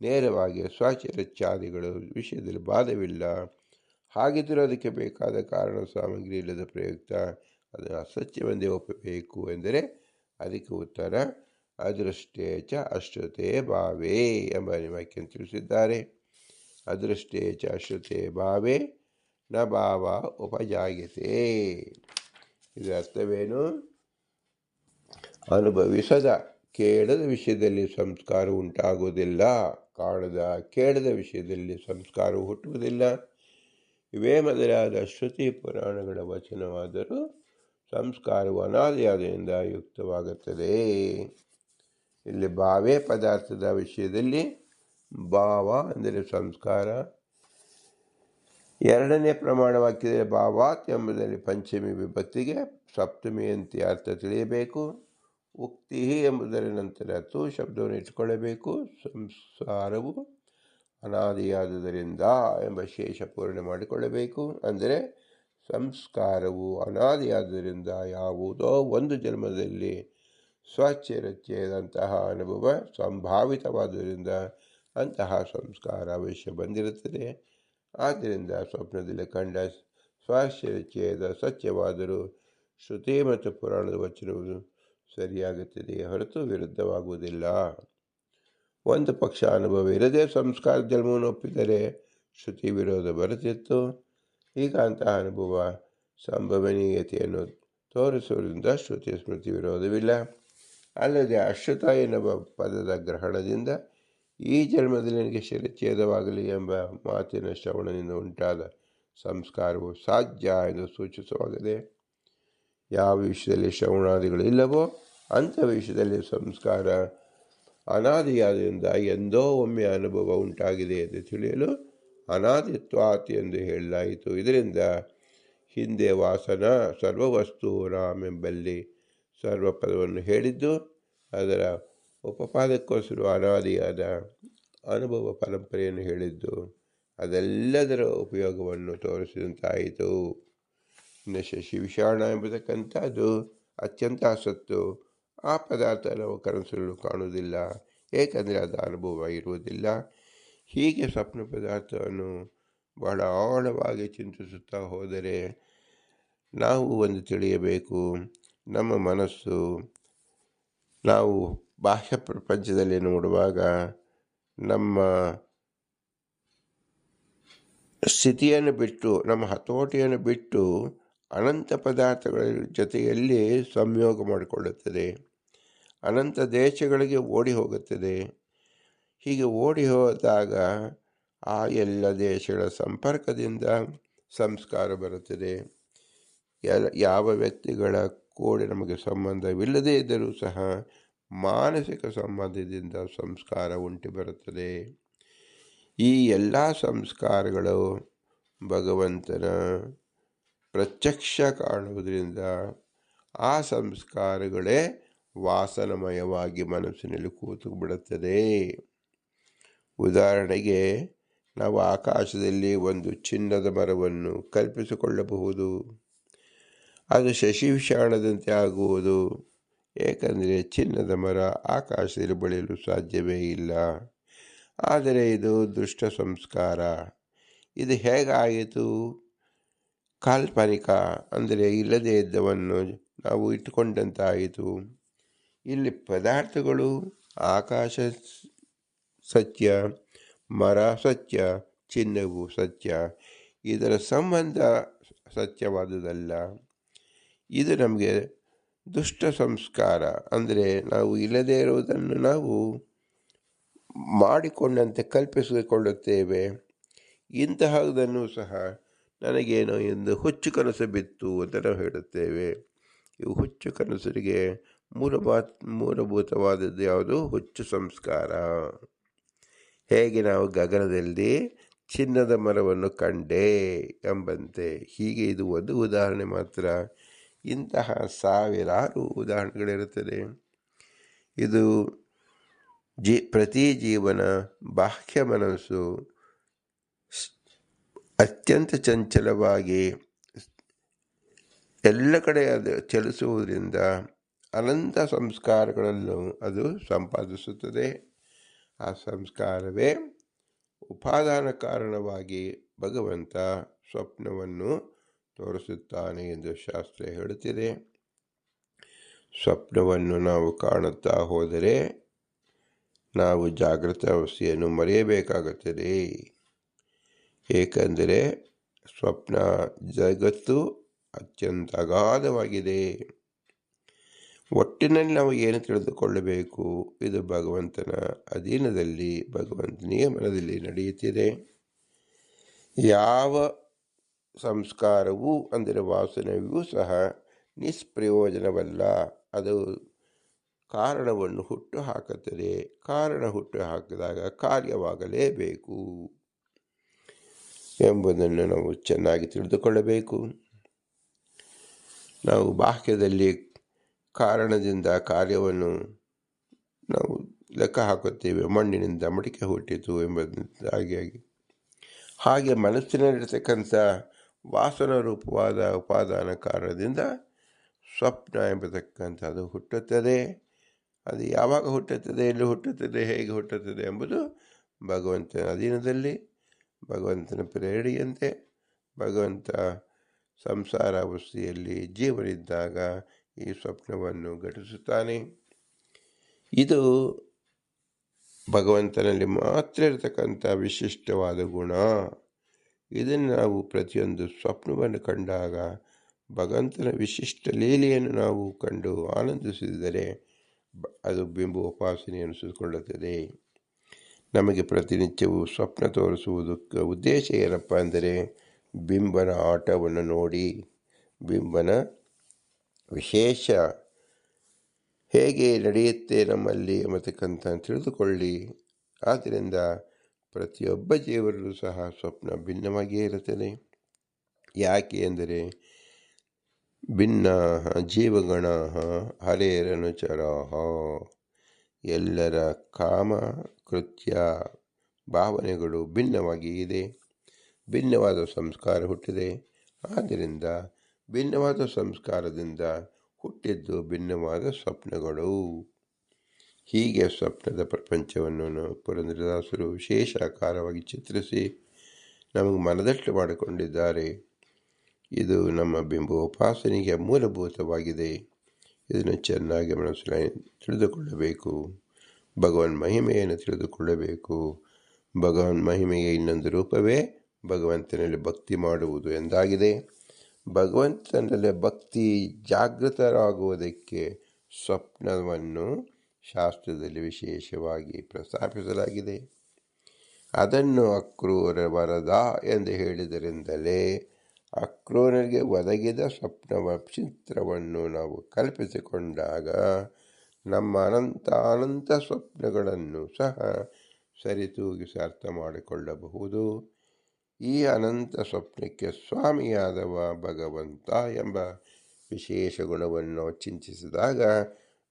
ನೇರವಾಗಿ ಸ್ವಚರಚ್ಯಾದಿಗಳ ವಿಷಯದಲ್ಲಿ ಬಾಧವಿಲ್ಲ. ಹಾಗಿದ್ದರೂ ಅದಕ್ಕೆ ಬೇಕಾದ ಕಾರಣ ಸಾಮಗ್ರಿ ಇಲ್ಲದ ಪ್ರಯುಕ್ತ ಅದನ್ನು ಅಸತ್ಯವೆಂದೇ ಒಪ್ಪಬೇಕು ಎಂದರೆ ಅದಕ್ಕೆ ಉತ್ತರ ಅದೃಷ್ಟೇಚ ಅಶ್ರುತೆ ಭಾವೇ ಎಂಬ ವಾಕ್ಯವನ್ನು ತಿಳಿಸಿದ್ದಾರೆ. ಅದೃಷ್ಟೇಚ ಅಶ್ರುತೆ ಭಾವೇ ನ ಭಾವ ಉಪಜಾಯತೆ. ಇದರ ಅರ್ಥವೇನು? ಅನುಭವಿಸದ ಕೇಳದ ವಿಷಯದಲ್ಲಿ ಸಂಸ್ಕಾರ ಉಂಟಾಗುವುದಿಲ್ಲ, ಕಾಣದ ಕೇಳದ ವಿಷಯದಲ್ಲಿ ಸಂಸ್ಕಾರವು ಹುಟ್ಟುವುದಿಲ್ಲ. ಇವೇ ಮೊದಲಾದ ಶ್ರುತಿ ಪುರಾಣಗಳ ವಚನವಾದರೂ ಸಂಸ್ಕಾರವು ಅನಾದಿಯಾದಿಂದ ಯುಕ್ತವಾಗುತ್ತದೆ. ಇಲ್ಲಿ ಭಾವೇ ಪದಾರ್ಥದ ವಿಷಯದಲ್ಲಿ ಭಾವ ಅಂದರೆ ಸಂಸ್ಕಾರ. ಎರಡನೇ ಪ್ರಮಾಣ ವಾಕ್ಯದಲ್ಲಿ ಭಾವಾತ್ ಎಂಬುದರಲ್ಲಿ ಪಂಚಮಿ ವಿಭಕ್ತಿಗೆ ಸಪ್ತಮಿಯಂತೆ ಅರ್ಥ ತಿಳಿಯಬೇಕು. ಉಕ್ತಿ ಎಂಬುದರ ನಂತರ ತು ಶಬ್ದವನ್ನು ಇಟ್ಟುಕೊಳ್ಳಬೇಕು. ಸಂಸಾರವು ಅನಾದಿಯಾದುದರಿಂದ ಎಂಬ ಶೇಷ ಪೂರ್ಣ ಮಾಡಿಕೊಳ್ಳಬೇಕು. ಅಂದರೆ ಸಂಸ್ಕಾರವು ಅನಾದಿಯಾದುದರಿಂದ ಯಾವುದೋ ಒಂದು ಜನ್ಮದಲ್ಲಿ ಸ್ವಚರಚೇದಂತಹ ಅನುಭವ ಸಂಭಾವಿತವಾದುದರಿಂದ ಅಂತಹ ಸಂಸ್ಕಾರ ಅವಶ್ಯ ಬಂದಿರುತ್ತದೆ. ಆದ್ದರಿಂದ ಸ್ವಪ್ನದಲ್ಲಿ ಕಂಡ ಸ್ವಚರಚೇದ ಸತ್ಯವಾದರೂ ಶ್ರುತಿ ಮತ್ತು ಪುರಾಣದ ವಚನವು ಸರಿಯಾಗುತ್ತದೆ, ಹೊರತು ವಿರುದ್ಧವಾಗುವುದಿಲ್ಲ. ಒಂದು ಪಕ್ಷ ಅನುಭವ ಇರದೇ ಸಂಸ್ಕಾರ ಜನ್ಮವನ್ನು ಒಪ್ಪಿದರೆ ಶ್ರುತಿ ವಿರೋಧ ಬರುತ್ತಿತ್ತು. ಈಗ ಅಂತಹ ಅನುಭವ ಸಂಭವನೀಯತೆಯನ್ನು ತೋರಿಸುವುದರಿಂದ ಶ್ರುತಿ ಸ್ಮೃತಿ ವಿರೋಧವಿಲ್ಲ. ಅಲ್ಲದೆ ಅಶ್ರುತ ಎನ್ನುವ ಪದದ ಗ್ರಹಣದಿಂದ ಈ ಜನ್ಮದಲ್ಲಿ ನನಗೆ ಶಿರಚ್ಛೇದವಾಗಲಿ ಎಂಬ ಮಾತಿನ ಶ್ರವಣದಿಂದ ಉಂಟಾದ ಸಂಸ್ಕಾರವು ಸಾಧ್ಯ ಎಂದು ಸೂಚಿಸವಾಗಿದೆ. ಯಾವ ವಿಷಯದಲ್ಲಿ ಶ್ರವಣಾದಿಗಳು ಇಲ್ಲವೋ ಅಂಥ ವಿಷಯದಲ್ಲಿ ಸಂಸ್ಕಾರ ಅನಾದಿಯಾದ್ದರಿಂದ ಎಂದೋ ಒಮ್ಮೆ ಅನುಭವ ಉಂಟಾಗಿದೆ ಎಂದು ತಿಳಿಯಲು ಅನಾದಿತ್ವಾತ್ ಎಂದು ಹೇಳಲಾಯಿತು. ಇದರಿಂದ ಹಿಂದೆ ವಾಸನ ಸರ್ವವಸ್ತು ರಾಮ್ ಎಂಬಲ್ಲಿ ಸರ್ವಪದವನ್ನು ಹೇಳಿದ್ದು ಅದರ ಉಪಪಾದಕ್ಕೋಸ್ಕರ ಅನಾದಿಯಾದ ಅನುಭವ ಪರಂಪರೆಯನ್ನು ಹೇಳಿದ್ದು ಅದೆಲ್ಲದರ ಉಪಯೋಗವನ್ನು ತೋರಿಸಿದಂತಾಯಿತು. ಇನ್ನು ಶಶಿ ವಿಷಾಣ ಎಂಬುದಕ್ಕಂಥದ್ದು ಅತ್ಯಂತ ಅಸತ್ತು. ಆ ಪದಾರ್ಥ ನಾವು ಕನಸಲು ಕಾಣುವುದಿಲ್ಲ, ಏಕೆಂದರೆ ಅದು ಅನುಭವ ಇರುವುದಿಲ್ಲ. ಹೀಗೆ ಸ್ವಪ್ನ ಪದಾರ್ಥವನ್ನು ಬಹಳ ಆಳವಾಗಿ ಚಿಂತಿಸುತ್ತಾ ಹೋದರೆ ನಾವು ಒಂದು ತಿಳಿಯಬೇಕು. ನಮ್ಮ ಮನಸ್ಸು ನಾವು ಬಾಹ್ಯ ಪ್ರಪಂಚದಲ್ಲಿ ನೋಡುವಾಗ ನಮ್ಮ ಸ್ಥಿತಿಯನ್ನು ಬಿಟ್ಟು, ನಮ್ಮ ಹತೋಟಿಯನ್ನು ಬಿಟ್ಟು ಅನಂತ ಪದಾರ್ಥಗಳ ಜೊತೆಯಲ್ಲಿ ಸಂಯೋಗ ಮಾಡಿಕೊಳ್ಳುತ್ತದೆ. ಅನಂತ ದೇಶಗಳಿಗೆ ಓಡಿ ಹೋಗುತ್ತದೆ. ಹೀಗೆ ಓಡಿ ಹೋದಾಗ ಆ ಎಲ್ಲ ದೇಶಗಳ ಸಂಪರ್ಕದಿಂದ ಸಂಸ್ಕಾರ ಬರುತ್ತದೆ. ಯಾವ ವ್ಯಕ್ತಿಗಳ ಕೂಡ ನಮಗೆ ಸಂಬಂಧವಿಲ್ಲದೇ ಇದ್ದರೂ ಸಹ ಮಾನಸಿಕ ಸಂಬಂಧದಿಂದ ಸಂಸ್ಕಾರ ಉಂಟು ಬರುತ್ತದೆ. ಈ ಎಲ್ಲ ಸಂಸ್ಕಾರಗಳು ಭಗವಂತನ ಪ್ರತ್ಯಕ್ಷ ಕಾಣುವುದರಿಂದ ಆ ಸಂಸ್ಕಾರಗಳೇ ವಾಸನಮಯವಾಗಿ ಮನಸ್ಸಿನಲ್ಲಿ ಕೂತು ಬಿಡುತ್ತದೆ. ಉದಾಹರಣೆಗೆ ನಾವು ಆಕಾಶದಲ್ಲಿ ಒಂದು ಚಿನ್ನದ ಮರವನ್ನು ಕಲ್ಪಿಸಿಕೊಳ್ಳಬಹುದು. ಅದು ಶಶಿವಿಷಾಣದಂತೆ ಆಗುವುದು, ಏಕೆಂದರೆ ಚಿನ್ನದ ಮರ ಆಕಾಶದಲ್ಲಿ ಬೆಳೆಯಲು ಸಾಧ್ಯವೇ ಇಲ್ಲ. ಆದರೆ ಇದು ದುಷ್ಟ ಸಂಸ್ಕಾರ. ಇದು ಹೇಗಾಯಿತು? ಕಾಲ್ಪನಿಕ, ಅಂದರೆ ಇಲ್ಲದೇ ಇದ್ದವನ್ನು ನಾವು ಇಟ್ಟುಕೊಂಡಂತಾಯಿತು. ಇಲ್ಲಿ ಪದಾರ್ಥಗಳು ಆಕಾಶ ಸತ್ಯ, ಮರ ಸತ್ಯ, ಚಿನ್ನವು ಸತ್ಯ. ಇದರ ಸಂಬಂಧ ಸತ್ಯವಾದುದಲ್ಲ. ಇದು ನಮಗೆ ದುಷ್ಟ ಸಂಸ್ಕಾರ, ಅಂದರೆ ನಾವು ಇಲ್ಲದೇ ಇರುವುದನ್ನು ನಾವು ಮಾಡಿಕೊಂಡಂತೆ ಕಲ್ಪಿಸಿಕೊಳ್ಳುತ್ತೇವೆ. ಇಂತಹದನ್ನು ಸಹ ನನಗೇನೋ ಎಂದು ಹುಚ್ಚು ಕನಸು ಬಿತ್ತು ಅಂತ ನಾವು ಹೇಳುತ್ತೇವೆ. ಇವು ಹುಚ್ಚು ಕನಸರಿಗೆ ಮೂಲಭೂತವಾದದ್ದು ಯಾವುದು? ಹುಚ್ಚು ಸಂಸ್ಕಾರ. ಹೇಗೆ ನಾವು ಗಗನದಲ್ಲಿ ಚಿನ್ನದ ಮರವನ್ನು ಕಂಡೆ ಎಂಬಂತೆ. ಹೀಗೆ ಇದು ಒಂದು ಉದಾಹರಣೆ ಮಾತ್ರ. ಇಂತಹ ಸಾವಿರಾರು ಉದಾಹರಣೆಗಳಿರುತ್ತದೆ. ಇದು ಪ್ರತಿ ಜೀವನ ಬಾಹ್ಯ ಮನಸ್ಸು ಅತ್ಯಂತ ಚಂಚಲವಾಗಿ ಎಲ್ಲ ಕಡೆ ಅದು ಚಲಿಸುವುದರಿಂದ ಅನಂತ ಸಂಸ್ಕಾರಗಳನ್ನು ಅದು ಸಂಪಾದಿಸುತ್ತದೆ. ಆ ಸಂಸ್ಕಾರವೇ ಉಪಾದಾನ ಕಾರಣವಾಗಿ ಭಗವಂತ ಸ್ವಪ್ನವನ್ನು ತೋರಿಸುತ್ತಾನೆ ಎಂದು ಶಾಸ್ತ್ರ ಹೇಳುತ್ತಿದೆ. ಸ್ವಪ್ನವನ್ನು ನಾವು ಕಾಣುತ್ತಾ ಹೋದರೆ ನಾವು ಜಾಗೃತ ಅವಸ್ಥೆಯನ್ನು ಮರೆಯಬೇಕಾಗುತ್ತದೆ. ಏಕೆಂದರೆ ಸ್ವಪ್ನ ಜಗತ್ತು ಅತ್ಯಂತ ಅಗಾಧವಾಗಿದೆ. ಒಟ್ಟಿನಲ್ಲಿ ನಾವು ಏನು ತಿಳಿದುಕೊಳ್ಳಬೇಕು, ಇದು ಭಗವಂತನ ಅಧೀನದಲ್ಲಿ, ಭಗವಂತ ನಿಯಮನದಲ್ಲಿ ನಡೆಯುತ್ತಿದೆ. ಯಾವ ಸಂಸ್ಕಾರವೂ ಅಂದರೆ ವಾಸನೆಯೂ ಸಹ ನಿಷ್ಪ್ರಯೋಜನವಲ್ಲ. ಅದು ಕಾರಣವನ್ನು ಹುಟ್ಟು ಹಾಕುತ್ತದೆ. ಕಾರಣ ಹುಟ್ಟು ಹಾಕಿದಾಗ ಕಾರ್ಯವಾಗಲೇಬೇಕು ಎಂಬುದನ್ನು ನಾವು ಚೆನ್ನಾಗಿ ತಿಳಿದುಕೊಳ್ಳಬೇಕು. ನಾವು ಬಾಹ್ಯದಲ್ಲಿ ಕಾರಣದಿಂದ ಕಾರ್ಯವನ್ನು ನಾವು ಲೆಕ್ಕ ಹಾಕುತ್ತೇವೆ. ಮಣ್ಣಿನಿಂದ ಮಡಿಕೆ ಹುಟ್ಟಿತು ಎಂಬುದಾಗಿ ಹಾಗೆ ಮನಸ್ಸಿನಲ್ಲಿರತಕ್ಕಂಥ ವಾಸನ ರೂಪವಾದ ಉಪಾದಾನ ಕಾರಣದಿಂದ ಸ್ವಪ್ನ ಎಂಬತಕ್ಕಂಥದ್ದು ಹುಟ್ಟುತ್ತದೆ. ಅದು ಯಾವಾಗ ಹುಟ್ಟುತ್ತದೆ, ಎಲ್ಲಿ ಹುಟ್ಟುತ್ತದೆ, ಹೇಗೆ ಹುಟ್ಟುತ್ತದೆ ಎಂಬುದು ಭಗವಂತನ ಅಧೀನದಲ್ಲಿ, ಭಗವಂತನ ಪ್ರೇರಣೆಯಂತೆ. ಭಗವಂತ ಸಂಸಾರ ಅವಸ್ಥೆಯಲ್ಲಿ ಜೀವನಿದ್ದಾಗ ಈ ಸ್ವಪ್ನವನ್ನು ಘಟಿಸುತ್ತಾನೆ. ಇದು ಭಗವಂತನಲ್ಲಿ ಮಾತ್ರ ಇರತಕ್ಕಂಥ ವಿಶಿಷ್ಟವಾದ ಗುಣ. ಇದನ್ನು ನಾವು ಪ್ರತಿಯೊಂದು ಸ್ವಪ್ನವನ್ನು ಕಂಡಾಗ ಭಗವಂತನ ವಿಶಿಷ್ಟ ಲೀಲೆಯನ್ನು ನಾವು ಕಂಡು ಆನಂದಿಸಿದರೆ ಅದು ಬಿಂಬ ಉಪಾಸನೆ ಅನಿಸಿಕೊಳ್ಳುತ್ತದೆ. ನಮಗೆ ಪ್ರತಿನಿತ್ಯವೂ ಸ್ವಪ್ನ ತೋರಿಸುವುದಕ್ಕೆ ಉದ್ದೇಶ ಏನಪ್ಪ ಅಂದರೆ ಬಿಂಬನ ಆಟವನ್ನು ನೋಡಿ, ಬಿಂಬನ ವಿಶೇಷ ಹೇಗೆ ನಡೆಯುತ್ತೆ ನಮ್ಮಲ್ಲಿ ಎಂಬತಕ್ಕಂಥ ತಿಳಿದುಕೊಳ್ಳಿ. ಆದ್ದರಿಂದ ಪ್ರತಿಯೊಬ್ಬ ಜೀವನಲ್ಲೂ ಸಹ ಸ್ವಪ್ನ ಭಿನ್ನವಾಗಿಯೇ ಇರುತ್ತದೆ. ಯಾಕೆ ಎಂದರೆ ಭಿನ್ನ ಜೀವಗಣ ಹರೇರನುಚರಾ, ಎಲ್ಲರ ಕಾಮ ಕೃತ್ಯ ಭಾವನೆಗಳು ಭಿನ್ನವಾಗಿ ಇದೆ. ಭಿನ್ನವಾದ ಸಂಸ್ಕಾರ ಹುಟ್ಟಿದೆ. ಆದ್ದರಿಂದ ಭಿನ್ನವಾದ ಸಂಸ್ಕಾರದಿಂದ ಹುಟ್ಟಿದ್ದು ಭಿನ್ನವಾದ ಸ್ವಪ್ನಗಳು. ಹೀಗೆ ಸ್ವಪ್ನದ ಪ್ರಪಂಚವನ್ನು ಪುರಂದರದಾಸರು ವಿಶೇಷ ಆಕಾರವಾಗಿ ಚಿತ್ರಿಸಿ ನಮಗೆ ಮನದಟ್ಟು ಮಾಡಿಕೊಂಡಿದ್ದಾರೆ. ಇದು ನಮ್ಮ ಬಿಂಬೋಪಾಸನೆಗೆ ಮೂಲಭೂತವಾಗಿದೆ. ಇದನ್ನು ಚೆನ್ನಾಗಿ ಮನಸ್ಸಿನಲ್ಲಿ ತಿಳಿದುಕೊಳ್ಳಬೇಕು. ಭಗವನ್ ಮಹಿಮೆಯನ್ನು ತಿಳಿದುಕೊಳ್ಳಬೇಕು. ಭಗವನ್ ಮಹಿಮೆಯ ಇನ್ನೊಂದು ರೂಪವೇ ಭಗವಂತನಲ್ಲಿ ಭಕ್ತಿ ಮಾಡುವುದು ಎಂದಾಗಿದೆ. ಭಗವಂತನಲ್ಲಿ ಭಕ್ತಿ ಜಾಗೃತರಾಗುವುದಕ್ಕೆ ಸ್ವಪ್ನವನ್ನು ಶಾಸ್ತ್ರದಲ್ಲಿ ವಿಶೇಷವಾಗಿ ಪ್ರಸ್ತಾಪಿಸಲಾಗಿದೆ. ಅದನ್ನು ಅಕ್ರೂರ ವರದ ಎಂದು ಹೇಳಿದರಿಂದಲೇ ಅಕ್ರೂರನಿಗೆ ಒದಗಿದ ಸ್ವಪ್ನವ ಚಿತ್ರವನ್ನು ನಾವು ಕಲ್ಪಿಸಿಕೊಂಡಾಗ ನಮ್ಮ ಅನಂತ ಸ್ವಪ್ನಗಳನ್ನು ಸಹ ಸರಿತೂಗಿಸಿ ಅರ್ಥ ಮಾಡಿಕೊಳ್ಳಬಹುದು. ಈ ಅನಂತ ಸ್ವಪ್ನಕ್ಕೆ ಸ್ವಾಮಿಯಾದವ ಭಗವಂತ ಎಂಬ ವಿಶೇಷ ಗುಣವನ್ನು ಚಿಂತಿಸಿದಾಗ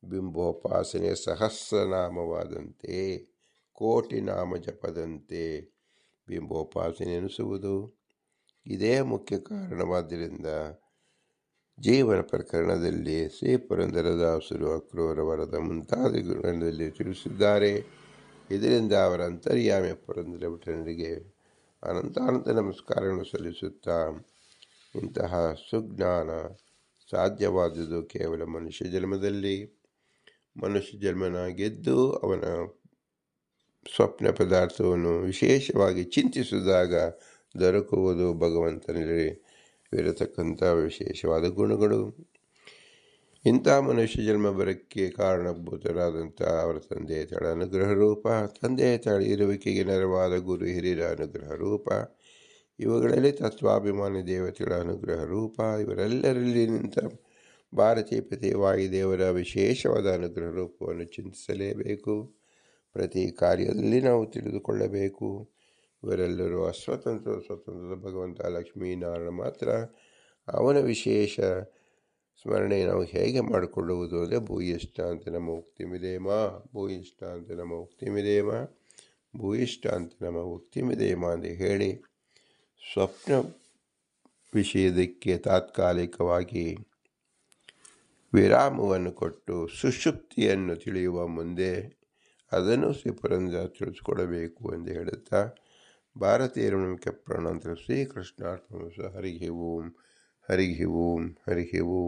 ಬಿಂಬೋಪಾಸನೆ ಸಹಸ್ರನಾಮವಾದಂತೆ, ಕೋಟಿ ನಾಮ ಜಪದಂತೆ ಬಿಂಬೋಪಾಸನೆ ಎನಿಸುವುದು. ಇದೇ ಮುಖ್ಯ ಕಾರಣವಾದ್ದರಿಂದ ಜೀವನ ಪ್ರಕರಣದಲ್ಲಿ ಶ್ರೀ ಪುರಂದರದಾಸರು ಅಕ್ರೂರ ವರದ ಮುಂತಾದ ಗುಣದಲ್ಲಿ ತಿಳಿಸಿದ್ದಾರೆ. ಇದರಿಂದ ಅವರ ಅಂತರ್ಯಾಮಿ ಪುರಂದರ ವಿಠಲನಿಗೆ ಅನಂತ ನಮಸ್ಕಾರಗಳನ್ನು ಸಲ್ಲಿಸುತ್ತಾ, ಇಂತಹ ಸುಜ್ಞಾನ ಸಾಧ್ಯವಾದುದು ಕೇವಲ ಮನುಷ್ಯ ಜನ್ಮದಲ್ಲಿ. ಮನುಷ್ಯ ಜನ್ಮನಾಗಿದ್ದು ಅವನ ಸ್ವಪ್ನ ಪದಾರ್ಥವನ್ನು ವಿಶೇಷವಾಗಿ ಚಿಂತಿಸಿದಾಗ ದೊರಕುವುದು ಭಗವಂತನಲ್ಲಿ ಇರತಕ್ಕಂಥ ವಿಶೇಷವಾದ ಗುಣಗಳು. ಇಂಥ ಮನುಷ್ಯ ಜನ್ಮ ಬರಕ್ಕೆ ಕಾರಣಭೂತರಾದಂಥ ಅವರ ತಂದೆ ತಳ ಅನುಗ್ರಹ ರೂಪ, ತಂದೆ ತಳ ಇರುವಿಕೆಗೆ ನೆರವಾದ ಗುರು ಹಿರಿಯರ ಅನುಗ್ರಹ ರೂಪ, ಇವುಗಳಲ್ಲಿ ತತ್ವಾಭಿಮಾನಿ ದೇವತೆಗಳ ಅನುಗ್ರಹ ರೂಪ, ಇವರೆಲ್ಲರಲ್ಲಿ ನಿಂತ ಭಾರತೀಪತಿ ವಾಯುದೇವರ ವಿಶೇಷವಾದ ಅನುಗ್ರಹ ರೂಪವನ್ನು ಚಿಂತಿಸಲೇಬೇಕು. ಪ್ರತಿ ಕಾರ್ಯದಲ್ಲಿ ನಾವು ತಿಳಿದುಕೊಳ್ಳಬೇಕು. ಇವರೆಲ್ಲರೂ ಸ್ವತಂತ್ರದ ಭಗವಂತ ಲಕ್ಷ್ಮೀನಾರಾಯಣ ಮಾತ್ರ. ಅವನ ವಿಶೇಷ ಸ್ಮರಣೆ ನಾವು ಹೇಗೆ ಮಾಡಿಕೊಳ್ಳುವುದು ಅಂದರೆ ಭೂಯಿಷ್ಠಾಂತ ನಮ್ಮ ಉಕ್ತಿಮಿದೇಮ, ಭೂಯಿಷ್ಠಾಂತ ನಮ್ಮ ಉಕ್ತಿಮಿದೇಮ, ಭೂಯಿಷ್ಠಾಂತ ನಮ್ಮ ಉಕ್ತಿಮಿದೇಮ ಅಂತ ಹೇಳಿ ಸ್ವಪ್ನ ವಿಷಯದಕ್ಕೆ ತಾತ್ಕಾಲಿಕವಾಗಿ ವಿರಾಮವನ್ನು ಕೊಟ್ಟು ಸುಷುಪ್ತಿಯನ್ನು ತಿಳಿಯುವ ಮುಂದೆ ಅದನ್ನು ಶ್ರೀ ಪುರಂದರ ತಿಳಿಸ್ಕೊಡಬೇಕು ಎಂದು ಹೇಳುತ್ತಾ ಭಾರತೀಯರ ಮುಖ್ಯ ಪ್ರಾಣಾಂತರ ಶ್ರೀಕೃಷ್ಣಾರ್ಪಣ. ಹರಿ ಓಂ, ಹರಿ ಓಂ, ಹರಿ ಓಂ.